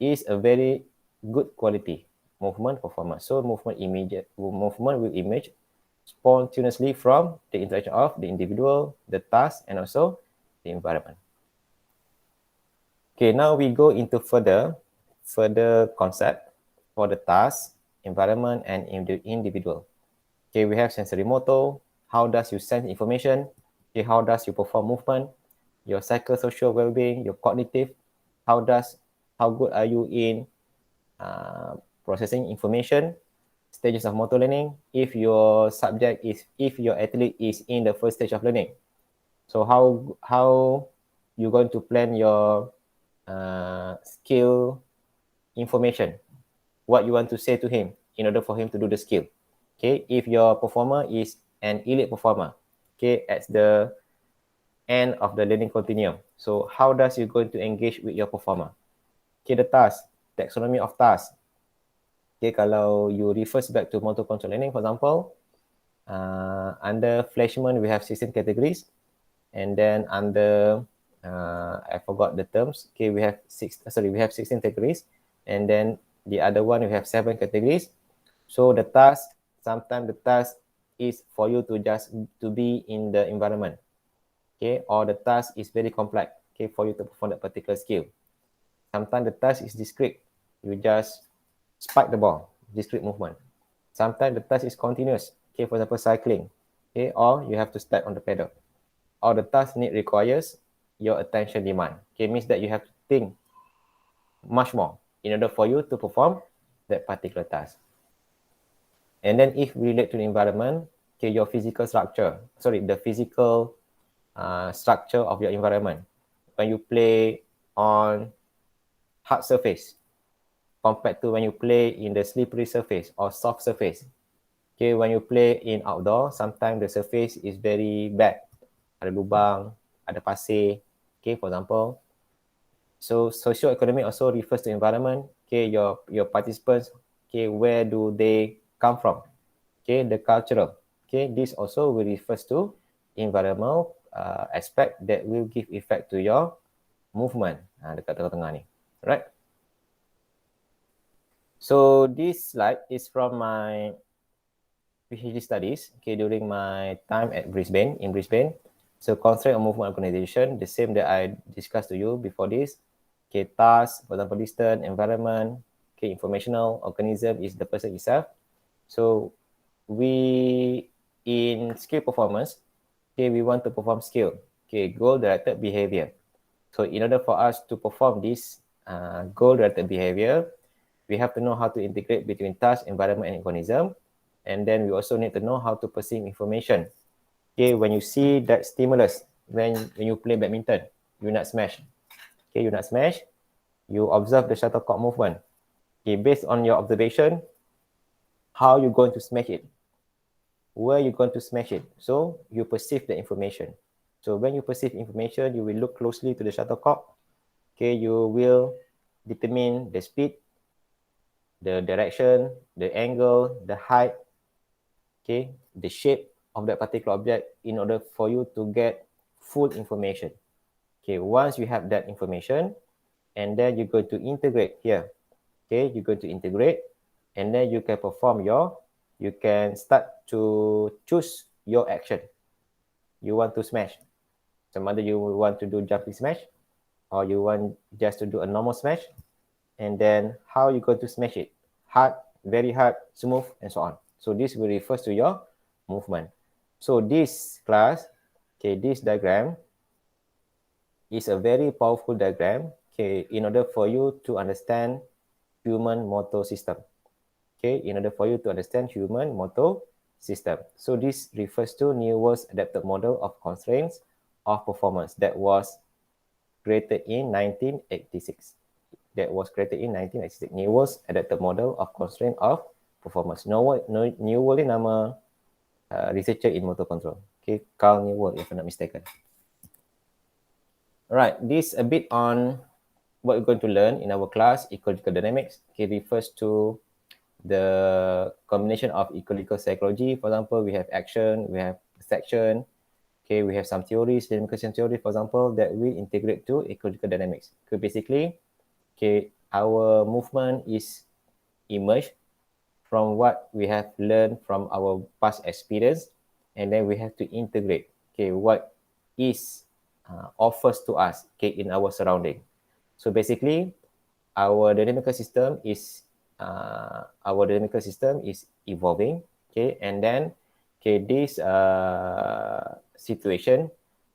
is a very good quality movement performance. So movement will emerge spontaneously from the interaction of the individual, the task, and also the environment. Okay, now we go into further concept for the task, environment, and individual. Okay, we have sensory motor. How does you sense information? Okay, how does you perform movement? Your psychosocial well-being, your cognitive. How good are you in processing information? Stages of motor learning. If your athlete is in the first stage of learning, so how you going to plan your skill information? What you want to say to him in order for him to do the skill. Okay, if your performer is an elite performer, okay, at the end of the learning continuum, so how does you going to engage with your performer? Okay, the task, taxonomy of task. Okay, kalau you refers back to motor control learning, for example, under Flashman we have 16 categories, and then under I forgot the terms. Okay, we have 16 categories, and then the other one we have 7 categories. So the task, sometimes the task is for you to just to be in the environment. okay, or the task is very complex, okay, for you to perform that particular skill. Sometimes the task is discrete. You just spike the ball, discrete movement. Sometimes the task is continuous, okay, for example, cycling, okay, or you have to step on the pedal. Or the task requires your attention demand, okay, means that you have to think much more in order for you to perform that particular task. And then if we relate to the environment, okay, your physical structure, the physical structure of your environment. When you play on hard surface compared to when you play in the slippery surface or soft surface. Okay, when you play in outdoor, sometimes the surface is very bad. Ada lubang, ada pasir, okay, for example. So socio-economic also refers to environment. Okay, your participants, okay, where do they come from? Okay, the cultural. Okay, this also will refers to environmental aspect that will give effect to your movement. Dekat tengah-tengah ni, right? So this slide is from my PhD studies, okay, during my time at Brisbane, in Brisbane. So constraint of movement organization, the same that I discussed to you before this. Okay, task, for example, distance, environment, okay, informational organism is the person itself. So we, in skill performance, okay, we want to perform skill, okay, goal-directed behavior. So in order for us to perform this goal-directed behavior, we have to know how to integrate between task, environment, and organism. And then we also need to know how to perceive information. Okay, when you see that stimulus, when you play badminton, you not smash. Okay, you not smash, you observe the shuttlecock movement. Okay, based on your observation, how you going to smash it? Where you going to smash it? So you perceive the information. So when you perceive information, you will look closely to the shuttlecock. Okay, you will determine the speed, the direction, the angle, the height, okay, the shape of that particular object in order for you to get full information. Okay, once you have that information, and then you're going to integrate here. Okay, you're going to integrate, and then you can perform you can start to choose your action. You want to smash. So whether you want to do jumping smash, or you want just to do a normal smash, and then how you going to smash it? Hard, very hard, smooth, and so on. So this will refer to your movement. So this class, okay, this diagram is a very powerful diagram, okay, in order for you to understand human motor system. Okay, in order for you to understand human motor system. So this refers to Newell's adapted model of constraints of performance that was created in 1986. Newell's adapted model of constraint of performance. Newell ni nama researcher in motor control. Okay, Carl Newell, if I'm not mistaken. Alright, this a bit on what we're going to learn in our class, ecological dynamics. Okay, refers to the combination of ecological psychology. For example, we have action, we have perception. Okay, we have some theories, dynamical system theory, for example, that we integrate to ecological dynamics. So basically, okay, our movement is emerged from what we have learned from our past experience, and then we have to integrate, okay, what is offers to us, okay, in our surrounding. So basically, our dynamical system is evolving, okay, and then, okay, this situation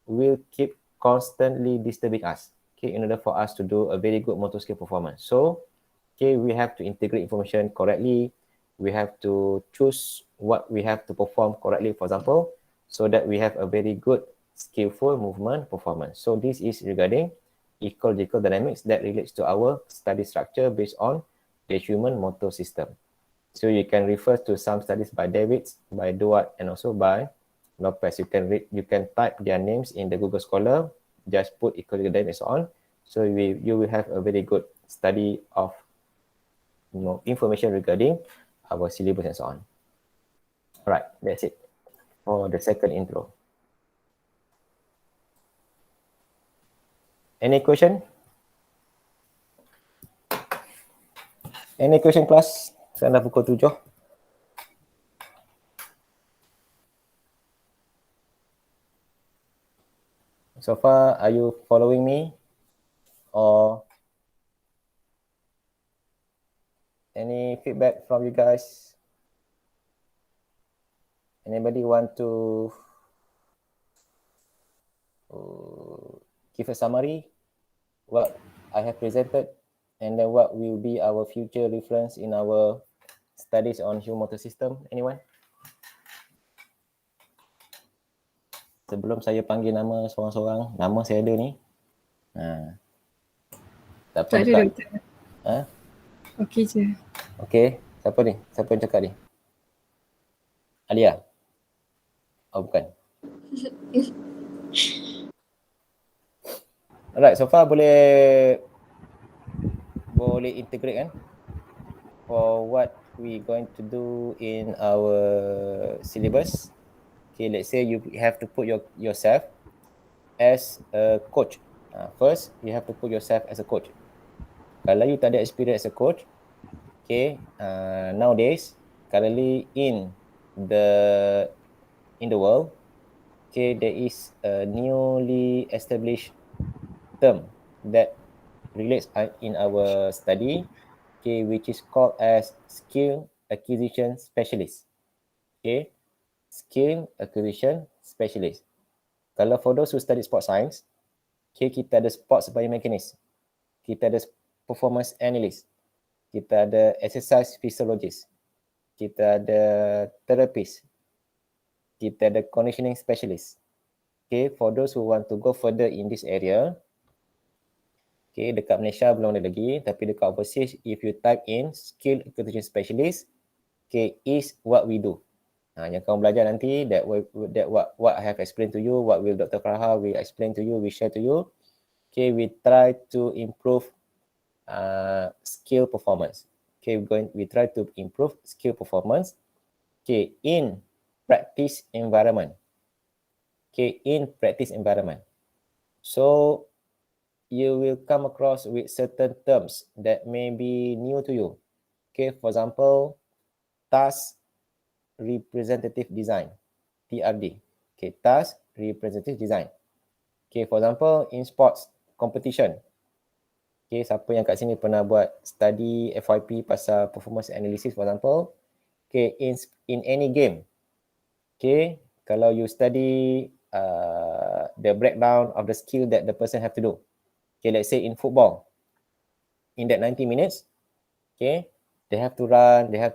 will keep constantly disturbing us, okay, in order for us to do a very good motor skill performance. So, okay, we have to integrate information correctly. We have to choose what we have to perform correctly, for example, so that we have a very good skillful movement performance. So this is regarding ecological dynamics that relates to our study structure based on the human motor system. So you can refer to some studies by Davids, by Duarte, and also by Lopez. You can read, you can type their names in the Google Scholar, just put ecological dynamics on. So you will have a very good study of information regarding our syllabus and so on. All right, that's it for the second intro. Any question? Any question class? Sekarang dah pukul 7. So far, are you following me? Or any feedback from you guys? Anybody want to give a summary what I have presented, and then what will be our future reference in our studies on human motor system? Anyone? Sebelum saya panggil nama seorang-seorang, nama saya ada ni. Tak Tak ada dekat. doktor. Okey je. Okay, siapa ni? Siapa yang cakap ni? Alia? Oh, bukan. Alright, so far boleh integrate kan? For what we going to do in our syllabus. Okay, let's say you have to put yourself as a coach. First, you have to put yourself as a coach. Kalau you tak ada experience as a coach, okay, nowadays, currently in the world, okay, there is a newly established term that relates in our study, okay, which is called as skill acquisition specialist. Okay, skill acquisition specialist. Kalau for those who study sports science, okay, kita ada sports biomechanist, kita ada performance analyst, kita ada exercise physiologist, kita ada therapist, kita ada conditioning specialist. Okay, for those who want to go further in this area, okay, dekat Malaysia belum ada lagi, tapi dekat overseas, if you type in skill acquisition specialist, okay, is what we do. Yang kamu belajar nanti, that what I have explained to you, what will Dr. Farha will explain to you, we share to you. Okay, we try to improve skill performance. Okay, we try to improve skill performance. Okay, in practice environment. Okay, in practice environment. So you will come across with certain terms that may be new to you. Okay, for example, task representative design, TRD. Okay, task representative design. Okay, for example, in sports competition. Okay, siapa yang kat sini pernah buat study FYP pasal performance analysis, for example. Okay, in any game. Okay, kalau you study the breakdown of the skill that the person have to do. Okay, let's say in football, in that 90 minutes, okay, they have to run, they have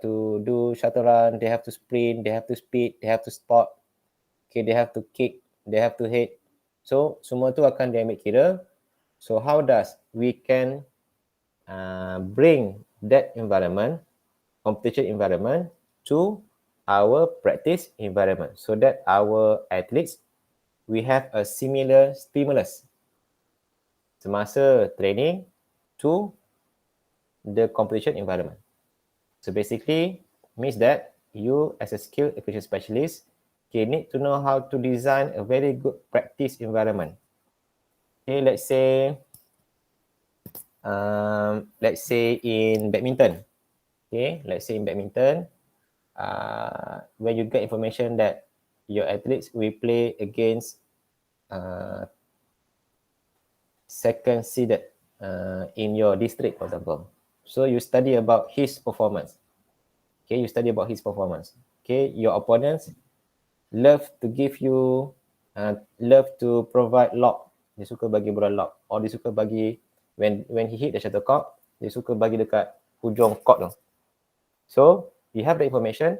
to do shuttle run, they have to sprint, they have to speed, they have to stop, okay, they have to kick, they have to hit. So semua tu akan dia ambil kira. So how does we can bring that environment, competition environment, to our practice environment, so that our athletes, we have a similar stimulus semasa training to the competition environment. So basically means that you as a skill acquisition specialist, okay, need to know how to design a very good practice environment. Okay, let's say in badminton. Okay, let's say in badminton, when you get information that your athletes will play against second seeded in your district, for example. So you study about his performance. Okay, you study about his performance. Okay, your opponents love to give you, love to provide lock. Dia suka bagi bola lock. Or dia suka bagi, when he hit the shuttlecock, dia suka bagi dekat hujung court tu. So you have the information.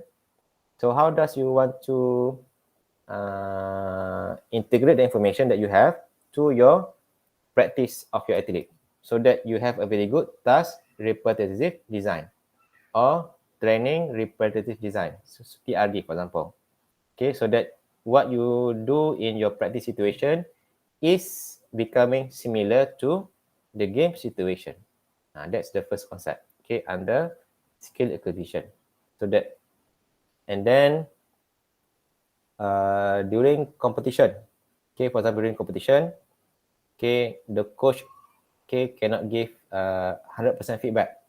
So how does you want to integrate the information that you have to your practice of your athlete, so that you have a very good task repetitive design or training repetitive design, so TRD, for example. Okay, so that what you do in your practice situation is becoming similar to the game situation. That's the first concept, okay, under skill acquisition. So that, and then during competition, okay, for example, during competition, okay, the coach, okay, cannot give 100% feedback.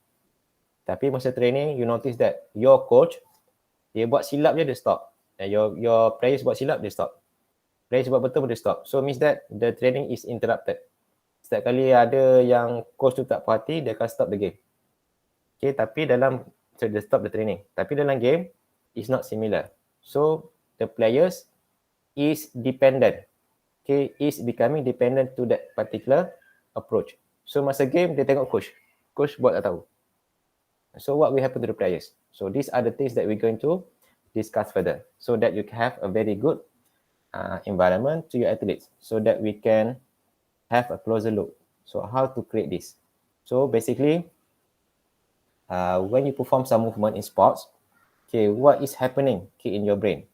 Tapi masa training, you notice that your coach, dia buat silap je, dia stop. And your players buat silap, dia stop. Player buat betul boleh stop. So means that the training is interrupted. Setiap kali ada yang coach tu tak puas hati, dia akan stop the game. Okay, tapi dalam, so dia stop the training. Tapi dalam game, it's not similar. So the players is dependent. Okay, is becoming dependent to that particular approach. So masa game, dia tengok coach. Coach buat tak tahu. So what will happen to the players? So these are the things that we're going to discuss further, so that you can have a very good environment to your athletes, so that we can have a closer look. So how to create this? So basically, when you perform some movement in sports, okay, what is happening, okay, in your brain?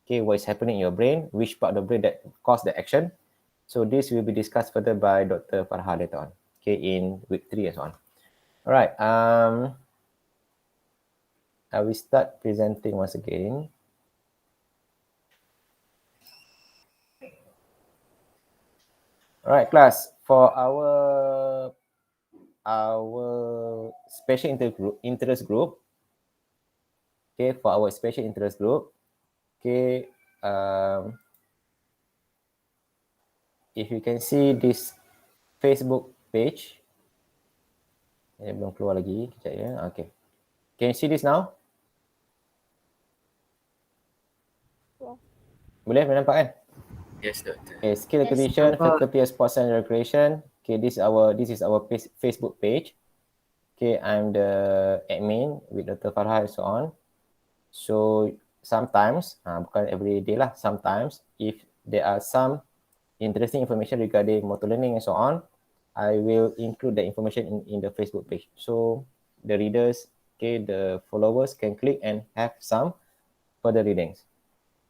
Okay, what is happening in your brain? Which part of the brain that cause the action? So this will be discussed further by Dr. Farha later on, okay, in week 3 and so on. All right. I will start presenting once again. All right, class. For our special interest group, okay, for our special interest group, okay, if you can see this Facebook page, belum keluar lagi, kejap ya. Okay, can you see this now? Boleh nampak kan? Yes, Doctor. Okay, skill Yes, acquisition, nampak. faculty of sports and recreation. Okay, this is our Facebook page. Okay, I'm the admin with Dr. Farha and so on. So sometimes, bukan every day lah, sometimes if there are some interesting information regarding motor learning and so on, I will include the information in the Facebook page. So the readers, okay, the followers can click and have some further readings.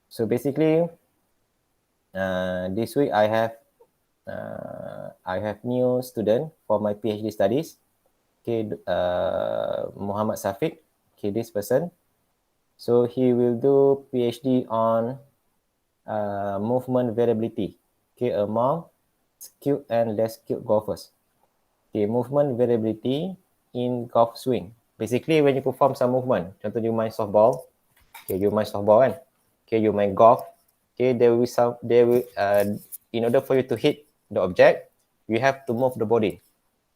So basically, this week I have new student for my PhD studies. Okay, Muhammad Safiq. Okay, this person. So he will do PhD on movement variability. Okay, among skilled and less skilled golfers. Okay, movement variability in golf swing. Basically, when you perform some movement, contoh you main softball. Okay, you main softball kan? Okay, you main golf. Okay, there will in order for you to hit the object, you have to move the body.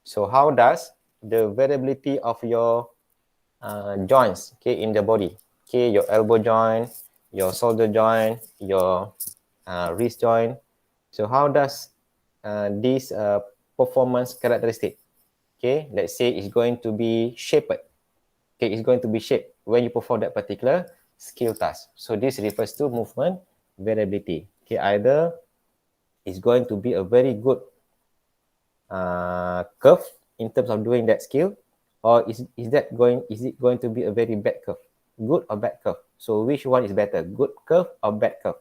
So how does the variability of your joints, okay, in the body, okay, your elbow joint, your shoulder joint, your wrist joint, so how does this performance characteristic, okay, let's say it's going to be shaped, okay, it's going to be shaped when you perform that particular skill task. So this refers to movement variability. Okay, either it's going to be a very good curve in terms of doing that skill, or is it going to be a very bad curve, good or bad curve? So which one is better, good curve or bad curve,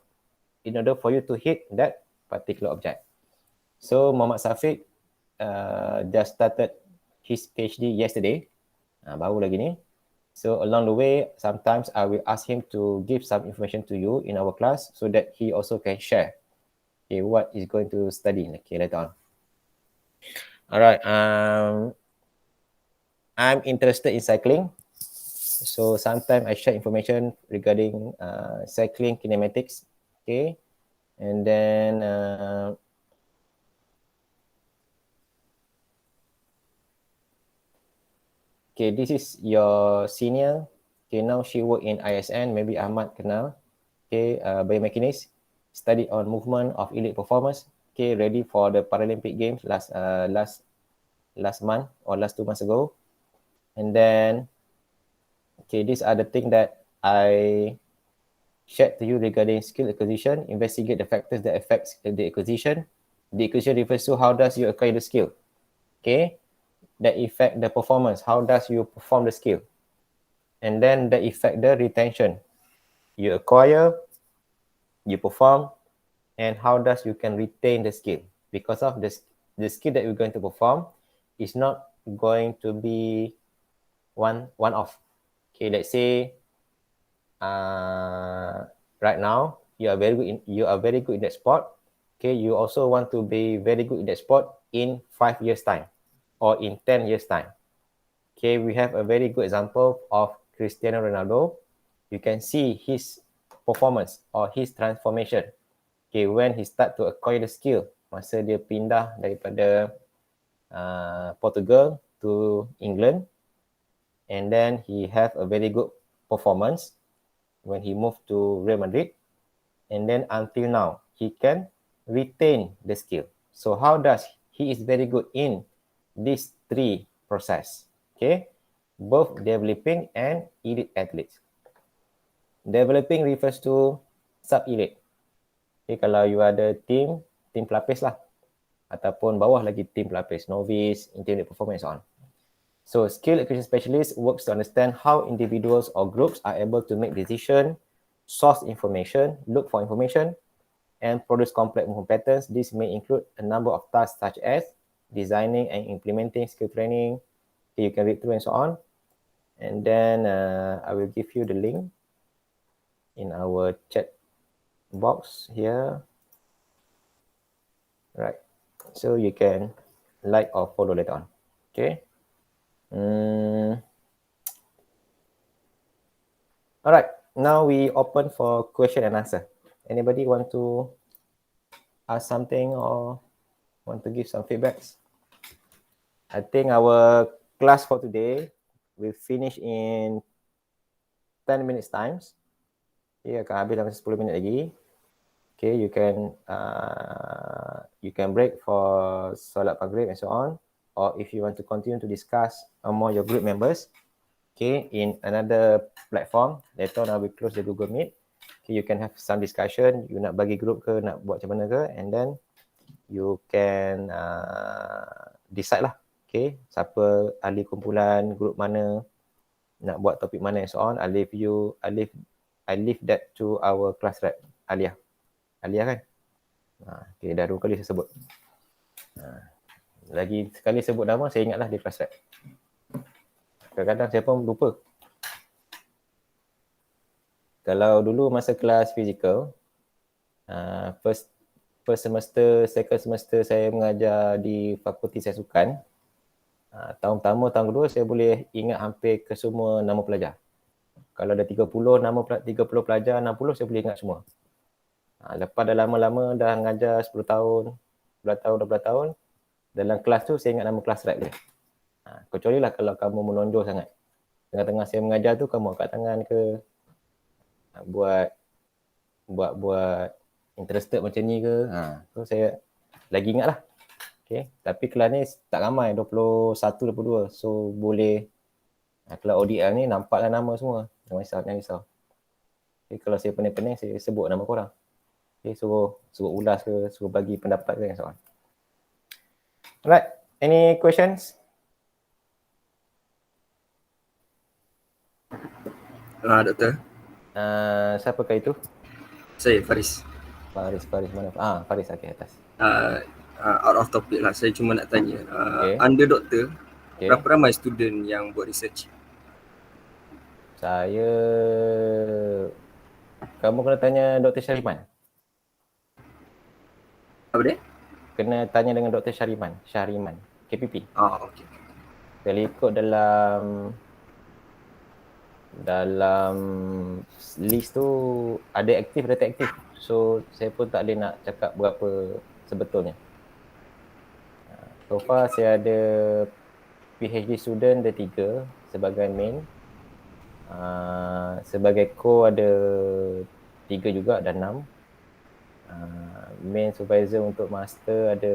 in order for you to hit that particular object? So Muhammad Safiq just started his PhD yesterday, baru lagi ni. So along the way, sometimes I will ask him to give some information to you in our class, so that he also can share, okay, what he's going to study, okay, later on. All right. I'm interested in cycling, so sometimes I share information regarding cycling kinematics, okay, and then okay, this is your senior. Okay, now she work in ISN. Maybe Ahmad kenal. Okay, biomechanist, study on movement of elite performers. Okay, ready for the Paralympic Games last month or last 2 months ago. And then, okay, these are the things that I shared to you regarding skill acquisition. Investigate the factors that affect the acquisition. The acquisition refers to how does you acquire the skill. Okay, that affect the performance. How does you perform the skill? And then that affect the retention. You acquire, you perform, and how does you can retain the skill? Because of the skill that you're going to perform is not going to be one off. Okay, let's say right now you are very good in that sport. Okay, you also want to be very good in that sport in 5 years time or in 10 years time. Okay, we have a very good example of Cristiano Ronaldo. You can see his performance or his transformation. Okay, when he start to acquire the skill, masa dia pindah daripada Portugal to England, and then he have a very good performance when he moved to Real Madrid, and then until now he can retain the skill. So how does he is very good in these three process? Okay, both developing and elite athletes. Developing refers to sub-elite. Okay, kalau you ada tim pelapis lah, ataupun bawah lagi tim pelapis, novice, intermediate performance, and so on. So skill acquisition specialist works to understand how individuals or groups are able to make decision, source information, look for information, and produce complex movement patterns. This may include a number of tasks such as designing and implementing skill training. Okay, you can read through and so on. And then I will give you the link in our chat box here. Right. So you can like or follow later on. Okay. All right. Now we open for question and answer. Anybody want to ask something or want to give some feedbacks? I think our class for today will finish in 10 minutes times. Okay, akan habis dalam 10 minit lagi. Okay, you can break for solat maghrib and so on, or if you want to continue to discuss among your group members, okay, in another platform, later on I will close the Google Meet. Okay, you can have some discussion, you nak bagi group ke, nak buat macam mana ke, and then you can decide lah, okay, siapa ahli kumpulan, group mana, nak buat topik mana and so on. I leave that to our class rep, Alia kan? Okay, dah 2 kali saya sebut. Lagi sekali sebut nama, saya ingatlah di class rep. Kadang-kadang saya pun lupa. Kalau dulu masa kelas fizikal, first semester, second semester saya mengajar di Fakulti Sains Sukan. Tahun pertama, tahun kedua saya boleh ingat hampir ke semua nama pelajar. Kalau ada 30 pelajar, 60 saya boleh ingat semua. Lepas dah lama-lama dah mengajar 10 tahun, 12 tahun, dalam kelas tu saya ingat nama kelas rep dia. Kecuali lah kalau kamu menonjol sangat. Tengah-tengah saya mengajar tu kamu angkat tangan ke, buat interested macam ni ke, so saya lagi ingat lah. Okay. Tapi kelas ni tak ramai, 21, 22. So boleh, kelas ODL ni nampaklah nama semua. Jangan risau. Okay, kalau saya pening-pening, saya sebut nama korang. Okay, suruh ulas ke, suruh bagi pendapat ke and so on. Alright, any questions? Doktor. Siapakah itu? Saya Faris. Faris mana? Faris okay, atas. Out of topic lah. Saya cuma nak tanya. Okay. Under doktor, Okay. berapa ramai student yang buat research? Kamu kena tanya Dr. Syariman. Apa dia? Kena tanya dengan Dr. Syariman, KPP. Okay. Kalau ikut dalam list tu ada aktif, ada tak aktif. So saya pun tak boleh nak cakap berapa sebetulnya. So far saya ada PhD student ada 3 sebagai main. Sebagai co ada 3 juga, ada 6. Main supervisor untuk master ada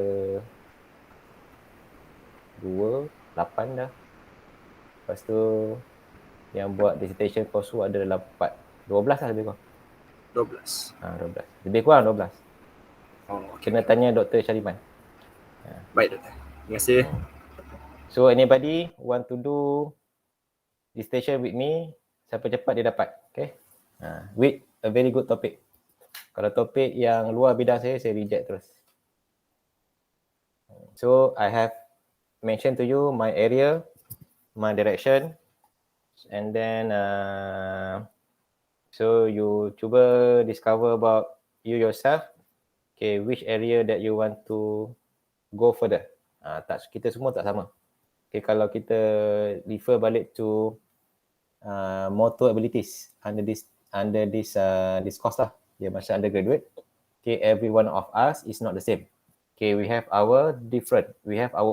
2, 8 dah. Lepas tu yang buat dissertation course tu ada 12 lah lebih kurang. 12. 12. Lebih kurang 12. Okay. Kena tanya Dr. Syariman. Baik doktor. Terima kasih. So anybody want to do dissertation with me, siapa cepat dia dapat. Okay. With a very good topic. Kalau topik yang luar bidang saya reject terus. So I have mentioned to you my area, my direction, and then so you cuba discover about you yourself. Okay, which area that you want to go further. Kita semua tak sama. Okay, kalau kita refer balik to motor abilities under this course lah. Dia masa undergraduate. Okay, every one of us is not the same. Okay, we have our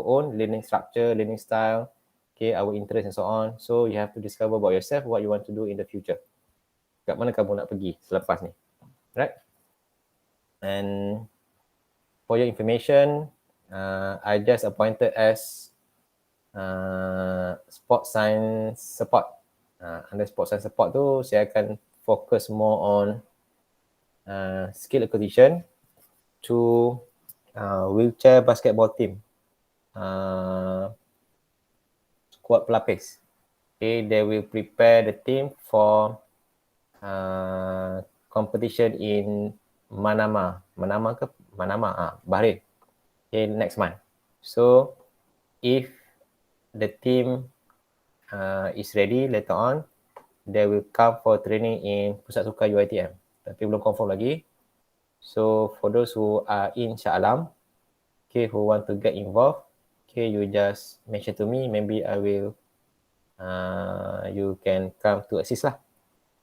own learning structure, learning style, okay, our interest and so on. So you have to discover about yourself what you want to do in the future. Kat mana kamu nak pergi selepas ni, right? And for your information, I just appointed as sport science support. Under sport science support tu, saya akan fokus more on skill acquisition to wheelchair basketball team, squad pelapis. Okay, they will prepare the team for competition in Manama, Bahrain. Okay, next month. So if the team is ready later on, they will come for training in Pusat Sukan UiTM. Tapi belum confirm lagi. So for those who are in Shah Alam, okay, who want to get involved, okay, you just mention to me, maybe I will, you can come to assist lah.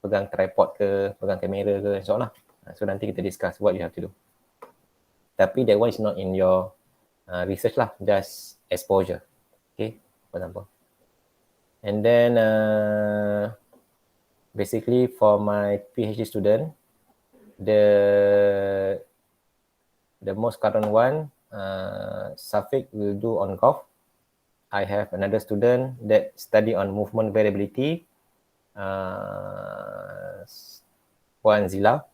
Pegang tripod ke, pegang kamera ke, so on lah. So nanti kita discuss what you have to do. Tapi that one is not in your research lah, just exposure. Okay, for example. And then basically for my PhD student, the most current one, Safiq will do on golf. I have another student that study on movement variability, Puan Zila,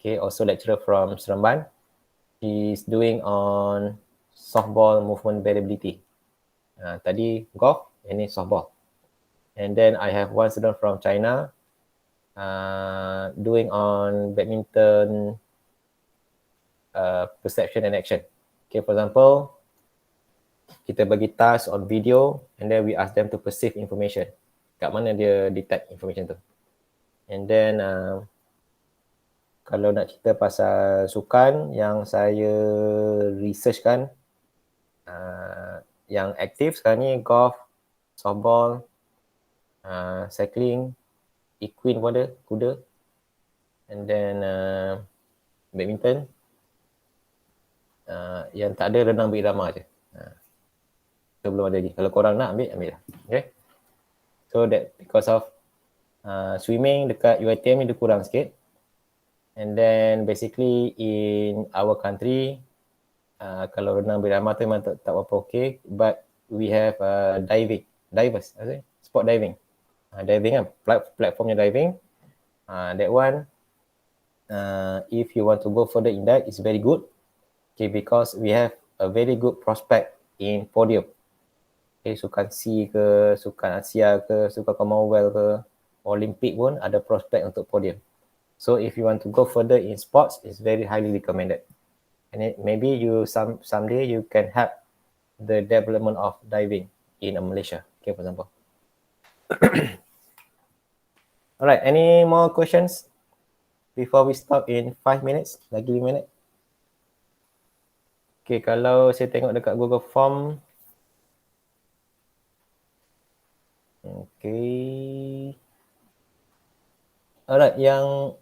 okay, also lecturer from Seremban. He's doing on softball movement variability. Tadi golf, ini softball. And then I have one student from China doing on badminton perception and action. Okay, for example, kita bagi task on video and then we ask them to perceive information. Kat mana dia detect information tu. And then kalau nak cerita pasal sukan yang saya research kan, yang aktif sekarang ni golf, softball, cycling, equine pun ada, kuda, and then badminton. Yang tak ada renang berirama je. So belum ada lagi. Kalau korang nak ambil lah. Okay. So that because of swimming dekat UiTM ni dia kurang sikit. And then basically in our country, kalau renang berirama tu memang tak apa okay. But we have divers, sport diving. Diving kan, platformnya diving. That one, if you want to go further in that, it's very good. Okay, because we have a very good prospect in podium. Okay, sukan SEA ke, sukan Asia ke, sukan Commonwealth ke, Olympic pun ada prospek untuk podium. So if you want to go further in sports, it's very highly recommended. And maybe you someday you can help the development of diving in Malaysia. Okay, for example. Alright, any more questions before we stop in 5 minutes? Lagi 5 minit. Okay, kalau saya tengok dekat Google Form. Okay. Alright, yang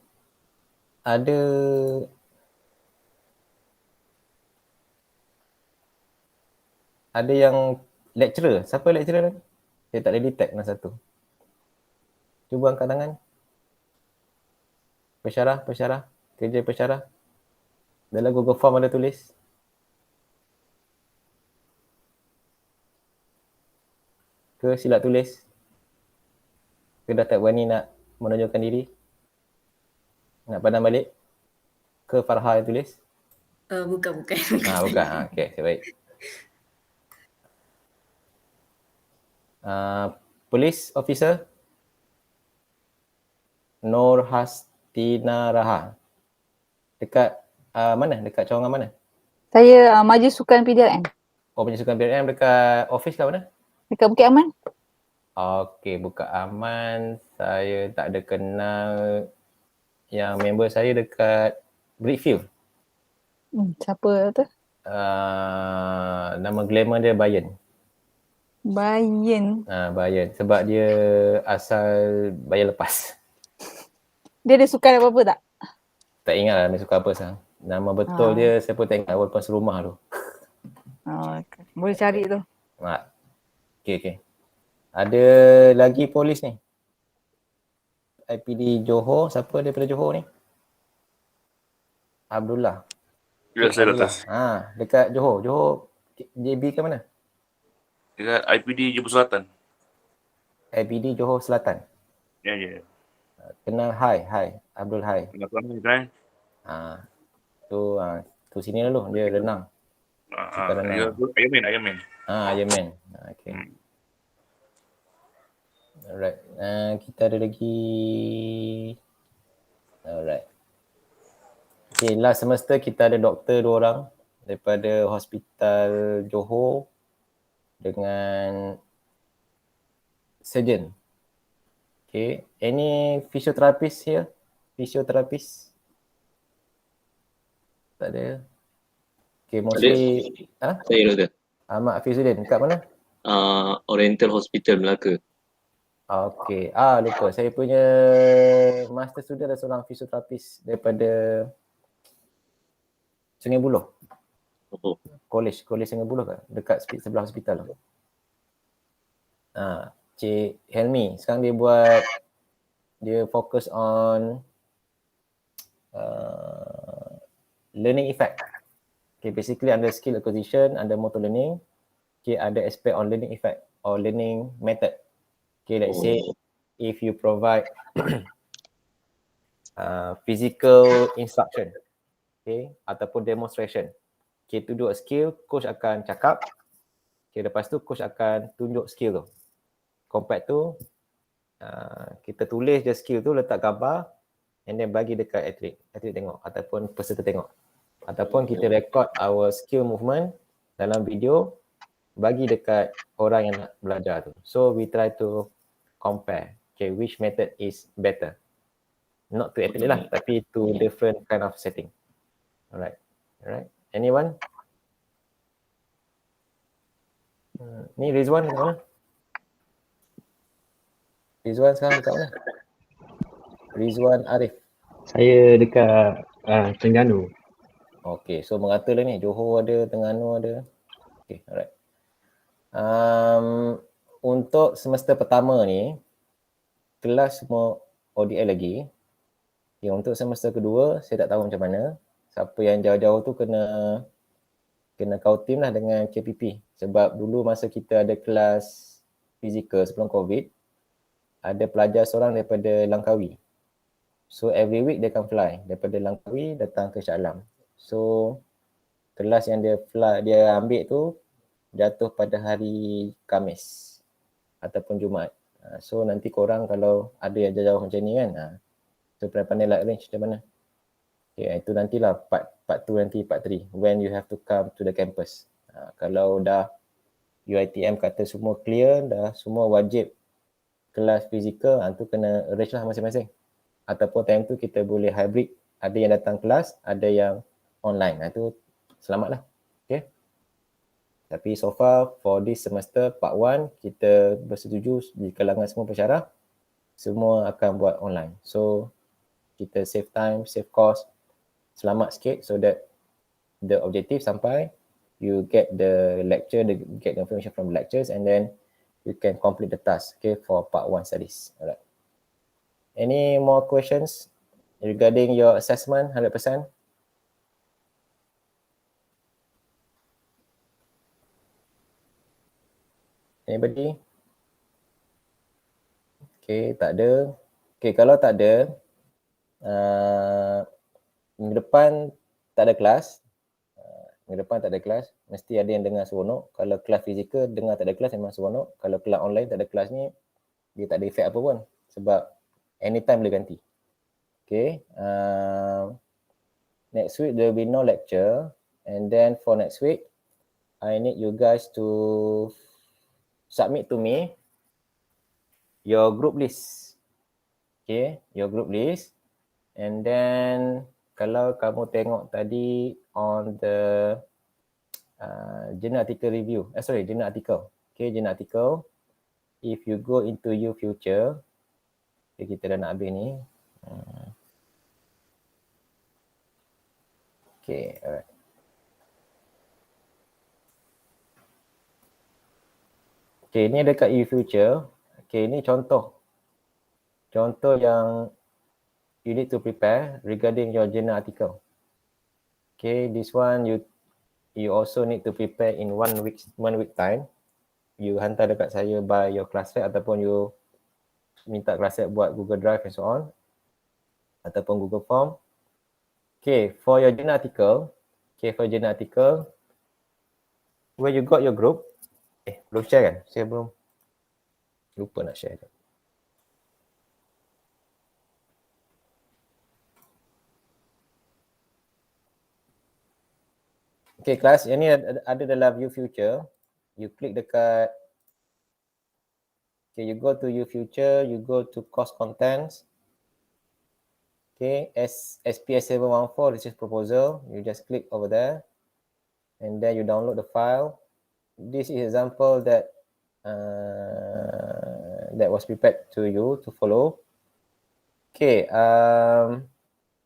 ada yang lecturer. Siapa lecturer ni? Saya tak boleh detect mana satu. Cuba angkat tangan. Pensyarah. Kerja pensyarah. Dalam Google Form ada tulis. Ke silap tulis. Ke dah tak berani nak menunjukkan diri. Nak pandang balik. Ke Farha yang tulis. Bukan. Bukan. Okay, baik. Police officer. Nur Hastina Raha. Dekat mana? Dekat cawangan mana? Saya Majlis Sukan PDRM. Oh, Majlis Sukan PDRM dekat office ke mana? Dekat Bukit Aman. Okey, Bukit Aman. Saya tak ada kenal yang member saya dekat Brickfield. Siapa tu? Nama glamour dia Bayan. Bayan. Bayan. Sebab dia asal bayar lepas. Dia ada sukan apa-apa tak? Tak ingat lah dia suka apa sekarang. Nama betul dia saya pun tak ingat walaupun serumah tu. Okay. Boleh cari tu. Okay. Ada lagi polis ni. IPD Johor, siapa daripada Johor ni? Abdullah. Ya, saya Abdullah. atas. Dekat Johor. Johor JB ke mana? Dekat IPD Johor Selatan. IPD Johor Selatan. Ya. Kenal Hai. Abdul Hai. Kenapa ni kan? Tu sini dulu dia renang. Suka renang. Iron Man. Iron Man. Okay. Alright. Kita ada lagi. Alright. Okay, last semester kita ada doktor 2 orang daripada Hospital Johor dengan surgeon. Okay. Any physiotherapist here? Physiotherapist? Tak ada. Okay, mostly Saya doktor. Ahmad Fizuddin, kat mana? Oriental Hospital Melaka. Okay. Lupa. Saya punya master student ada seorang fisioterapis daripada Sungai Buloh. College Sungai Buloh kan? Dekat sebelah hospital tu. Cik Helmi. Sekarang dia fokus on learning effect. Okay, basically under skill acquisition, under motor learning, okay, ada aspect on learning effect or learning method. Okay, let's say if you provide physical instruction, okay, ataupun demonstration, okay, to do a skill, coach akan cakap, okay, lepas tu coach akan tunjuk skill tu. Compared tu, kita tulis je skill tu, letak gambar, and then bagi dekat atlet tengok ataupun peserta tengok. Ataupun kita record our skill movement dalam video, bagi dekat orang yang nak belajar tu. So we try to compare, okay, which method is better. Not to athlete lah, tapi to different kind of setting. Alright. Anyone? Ni Rizwan kat mana? Rizwan sekarang kat mana? Rizwan Arif. Saya dekat Terengganu. Okay, so merata lah ni. Johor ada, Terengganu ada. Okay, alright. Untuk semester pertama ni, kelas semua ODI lagi. Okay, untuk semester kedua, saya tak tahu macam mana. Siapa yang jauh-jauh tu kena kau tim lah dengan KPP. Sebab dulu masa kita ada kelas fizikal sebelum COVID, ada pelajar seorang daripada Langkawi. So every week dia akan fly daripada Langkawi datang ke Shah Alam. So kelas yang dia ambil tu jatuh pada hari Khamis ataupun Jumaat. So nanti korang kalau ada yang jauh macam ni kan, so pandai-pandai lah arrange macam mana. Okay, itu nantilah part 2 nanti, part 3 when you have to come to the campus. Kalau dah UiTM kata semua clear, dah semua wajib kelas fizikal, tu kena arrange lah masing-masing. Ataupun time tu kita boleh hybrid, ada yang datang kelas, ada yang online. Tu selamat lah. Okay. Tapi so far for this semester part 1, kita bersetuju di kalangan semua pensyarah, semua akan buat online. So kita save time, save cost, selamat sikit so that the objective sampai you get the lecture, get the information from the lectures, and then you can complete the task, okay, for part 1 studies. Alright. Any more questions regarding your assessment 100%? Anybody? Okay, tak ada. Okay, kalau tak ada, minggu depan tak ada kelas. Mesti ada yang dengar seronok. Kalau kelas fizikal dengar tak ada kelas memang seronok. Kalau kelas online tak ada kelas ni, dia tak ada efek apa pun. Sebab anytime boleh ganti. Okay. Next week there will be no lecture. And then for next week, I need you guys to submit to me your group list. Okay, your group list. And then kalau kamu tengok tadi on the journal article review, journal article. Okay, journal article. If you go into your future, okay, kita dah nak habis ni. Okay, alright. Okay, ni dekat eFuture. Okay, ni contoh yang you need to prepare regarding your journal article. Okay, this one you also need to prepare in 1 week time. You hantar dekat saya by your classmate ataupun you minta classmate buat Google Drive and so on ataupun Google Form. Okay, for your journal article, where you got your group, belum share kan? Saya belum lupa nak share. Okay, kelas yang ni ada dalam eFuture. You klik dekat, okay, you go to eFuture, you go to course contents. Okay, SPS 714, this is proposal. You just click over there and then you download the file. This is example that was prepared to you to follow. Okay,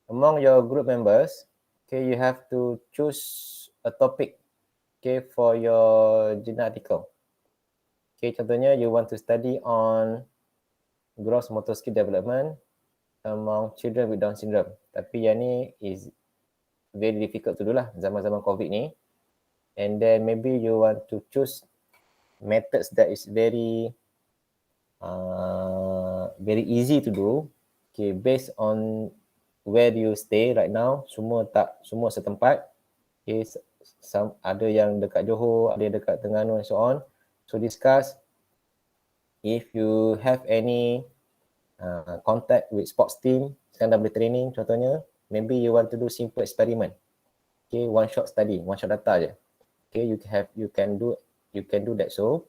among your group members, okay, you have to choose a topic, okay, for your journal article. Okay, contohnya you want to study on gross motor skill development among children with Down syndrome. Tapi yang ni is very difficult to do lah zaman-zaman COVID ni. And then maybe you want to choose methods that is very easy to do. Okay, based on where you stay right now, semua setempat. Okay, ada yang dekat Johor, ada yang dekat Terengganu and so on. So discuss if you have any contact with sports team, sekarang dah boleh training contohnya, maybe you want to do simple experiment. Okay, one shot study, one shot data je. Okay, you can do that. So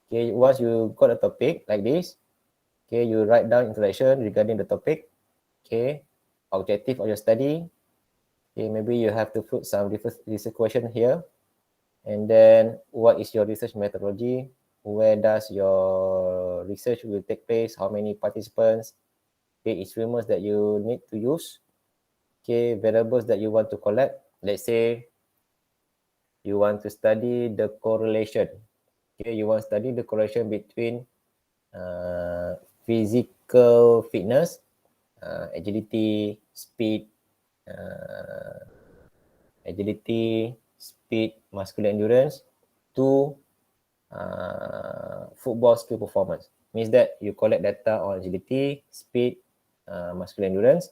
okay, once you got a topic like this, okay, you write down introduction regarding the topic. Okay, objective of your study. Okay, maybe you have to put some research question here. And then what is your research methodology? Where does your research will take place? How many participants? Okay, instruments that you need to use. Okay, variables that you want to collect. Let's say you want to study the correlation. Okay, you want to study the correlation between physical fitness, agility, speed, muscular endurance to football skill performance. Means that you collect data on agility, speed, muscular endurance,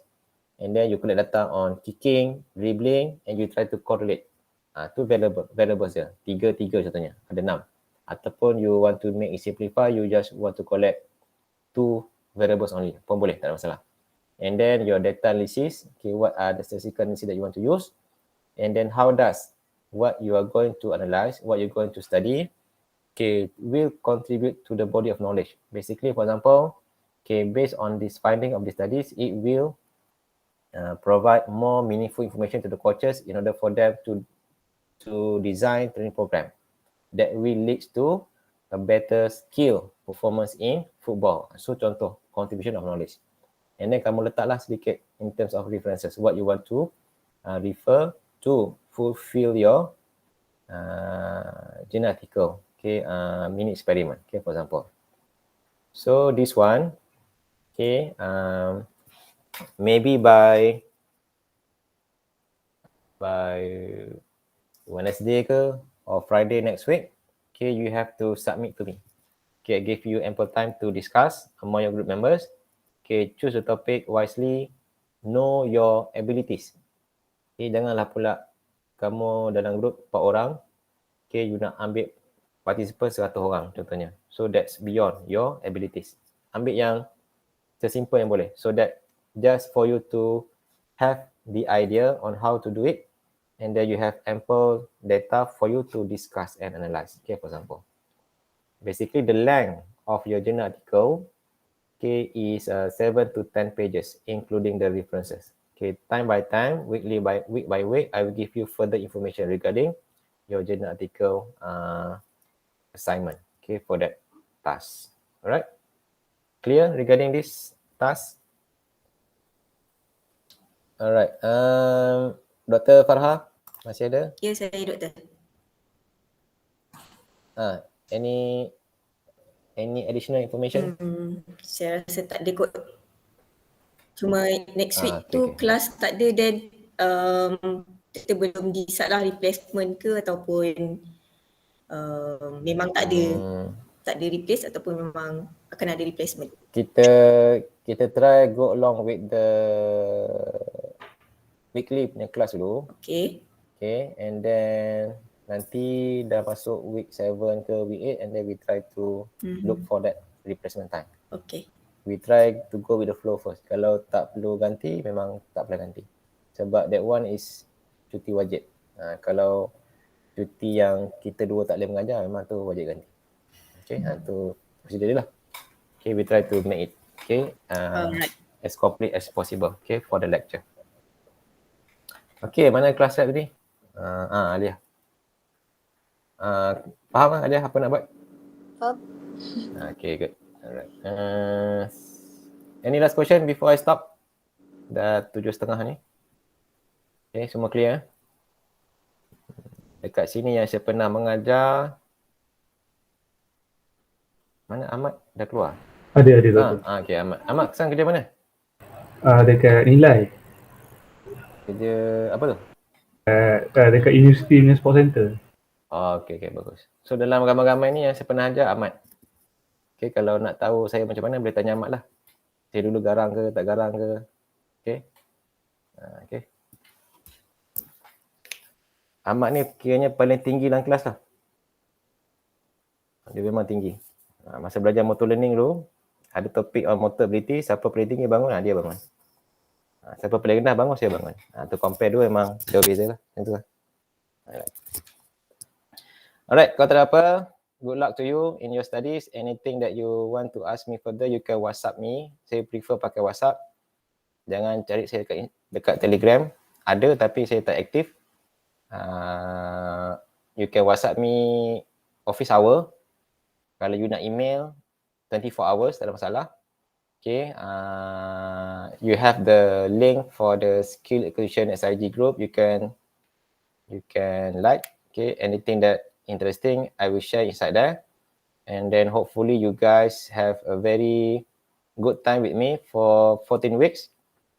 and then you collect data on kicking, dribbling, and you try to correlate. Tu variables dia. Tiga contohnya. Ada 6. Ataupun you want to make it simplify, you just want to collect 2 variables only. Pun boleh, tak ada masalah. And then your data analysis, okay, what are the statistical analysis that you want to use? And then how does what you are going to analyze, what you're going to study, okay, will contribute to the body of knowledge. Basically, for example, okay, based on this finding of the studies, it will provide more meaningful information to the coaches in order for them to design training program that will lead to a better skill performance in football. So contoh, contribution of knowledge. And then kamu letaklah sedikit in terms of references, what you want to refer to fulfill your journal article, okay, mini experiment, okay, for example. So this one, okay, maybe by Wednesday ke or Friday next week, okay, you have to submit to me. Okay, I give you ample time to discuss among your group members. Okay, choose the topic wisely, know your abilities. Okay, janganlah pula kamu dalam grup 4 orang, okay, you nak ambil participant 100 orang contohnya. So that's beyond your abilities. Ambil yang sesimple yang boleh. So that just for you to have the idea on how to do it, and then you have ample data for you to discuss and analyze. Okay, for example. Basically, the length of your journal article, okay, is 7 to 10 pages, including the references. Okay, time by time, week by week, I will give you further information regarding your journal article assignment, okay, for that task. Alright, clear regarding this task? Alright, Dr. Farha, masih ada? Ya, saya doktor. Any additional information? Saya rasa tak ada kot. Cuma next week Okay, tu okay. kelas tak ada, dan kita belum decide lah replacement ke ataupun memang tak ada replace ataupun memang akan ada replacement. Kita try go along with the weekly punya kelas dulu. Okay. Okay, and then nanti dah masuk week 7 ke week 8, and then we try to look for that replacement time. Okay. We try to go with the flow first. Kalau tak perlu ganti, memang tak perlu ganti. Sebab that one is cuti wajib. Kalau cuti yang kita dua tak boleh mengajar, memang tu wajib ganti. Okay, tu prosedur dia lah. Okay, we try to make it, okay, as complete as possible, okay, for the lecture. Okay, mana kelas lab tadi? Alia. Faham kan Alia apa nak buat? Faham. Okay, good. Alright. Any last question before I stop? Dah 7:30 ni. Okay, semua clear? Dekat sini yang saya pernah mengajar. Mana Ahmad? Dah keluar? Ada doktor. Okay, Ahmad. Ahmad sekarang kerja mana? Dekat Nilai. Kerja apa tu? Dekat University punya Sport Center. Okay, bagus. So dalam ramai-ramai ni yang saya pernah ajar Ahmad. Okay, kalau nak tahu saya macam mana, boleh tanya Ahmad lah. Saya dulu garang ke, tak garang ke. Okay. Okay. Ahmad ni kiranya paling tinggi dalam kelas lah. Dia memang tinggi. Masa belajar motor learning dulu, ada topik on motor ability, siapa paling tinggi bangun, dia bangun. Siapa paling rendah bangun, saya bangun. Tu compare dua memang jauh beza lah. Macam tu lah. Alright, kalau tak ada apa, good luck to you in your studies. Anything that you want to ask me further, you can WhatsApp me. Saya prefer pakai WhatsApp. Jangan cari saya dekat Telegram. Ada tapi saya tak aktif. You can WhatsApp me office hour. Kalau you nak email, 24 hours, tak ada masalah. Okay, you have the link for the skill acquisition SIG group. You can like, okay, anything that interesting, I will share inside there. And then hopefully you guys have a very good time with me for 14 weeks.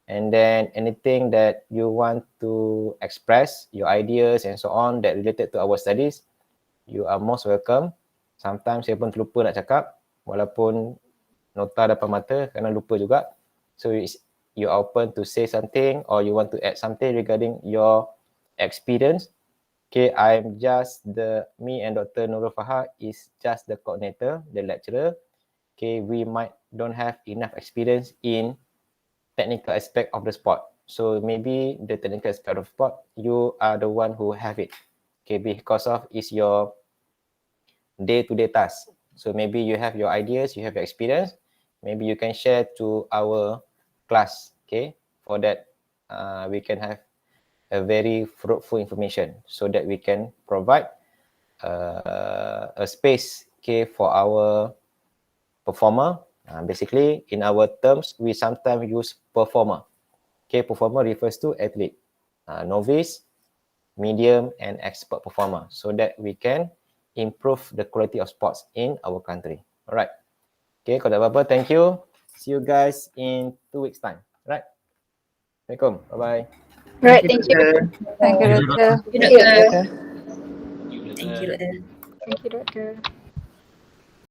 And then anything that you want to express, your ideas and so on that related to our studies, you are most welcome. Sometimes saya pun terlupa nak cakap, walaupun nota depan mata, kerana lupa juga. So you are open to say something or you want to add something regarding your experience. Okay, me and Dr. Nurul Fahar is just the coordinator, the lecturer. Okay, we don't have enough experience in technical aspect of the sport. So maybe the technical aspect of sport, you are the one who have it. Okay, because of is your day-to-day task. So maybe you have your ideas, you have your experience. Maybe you can share to our class. Okay, for that we can have a very fruitful information so that we can provide a space, okay, for our performer. Basically, in our terms, we sometimes use performer. Okay, performer refers to athlete, novice, medium, and expert performer, so that we can improve the quality of sports in our country. Alright. Okay, kalau tak apa-apa, thank you. See you guys in 2 weeks time. Alright. Assalamualaikum. Bye-bye. Right, thank you. Thank you, Doctor. Thank you, Doctor. Thank you, doktor. Thank you, Doctor.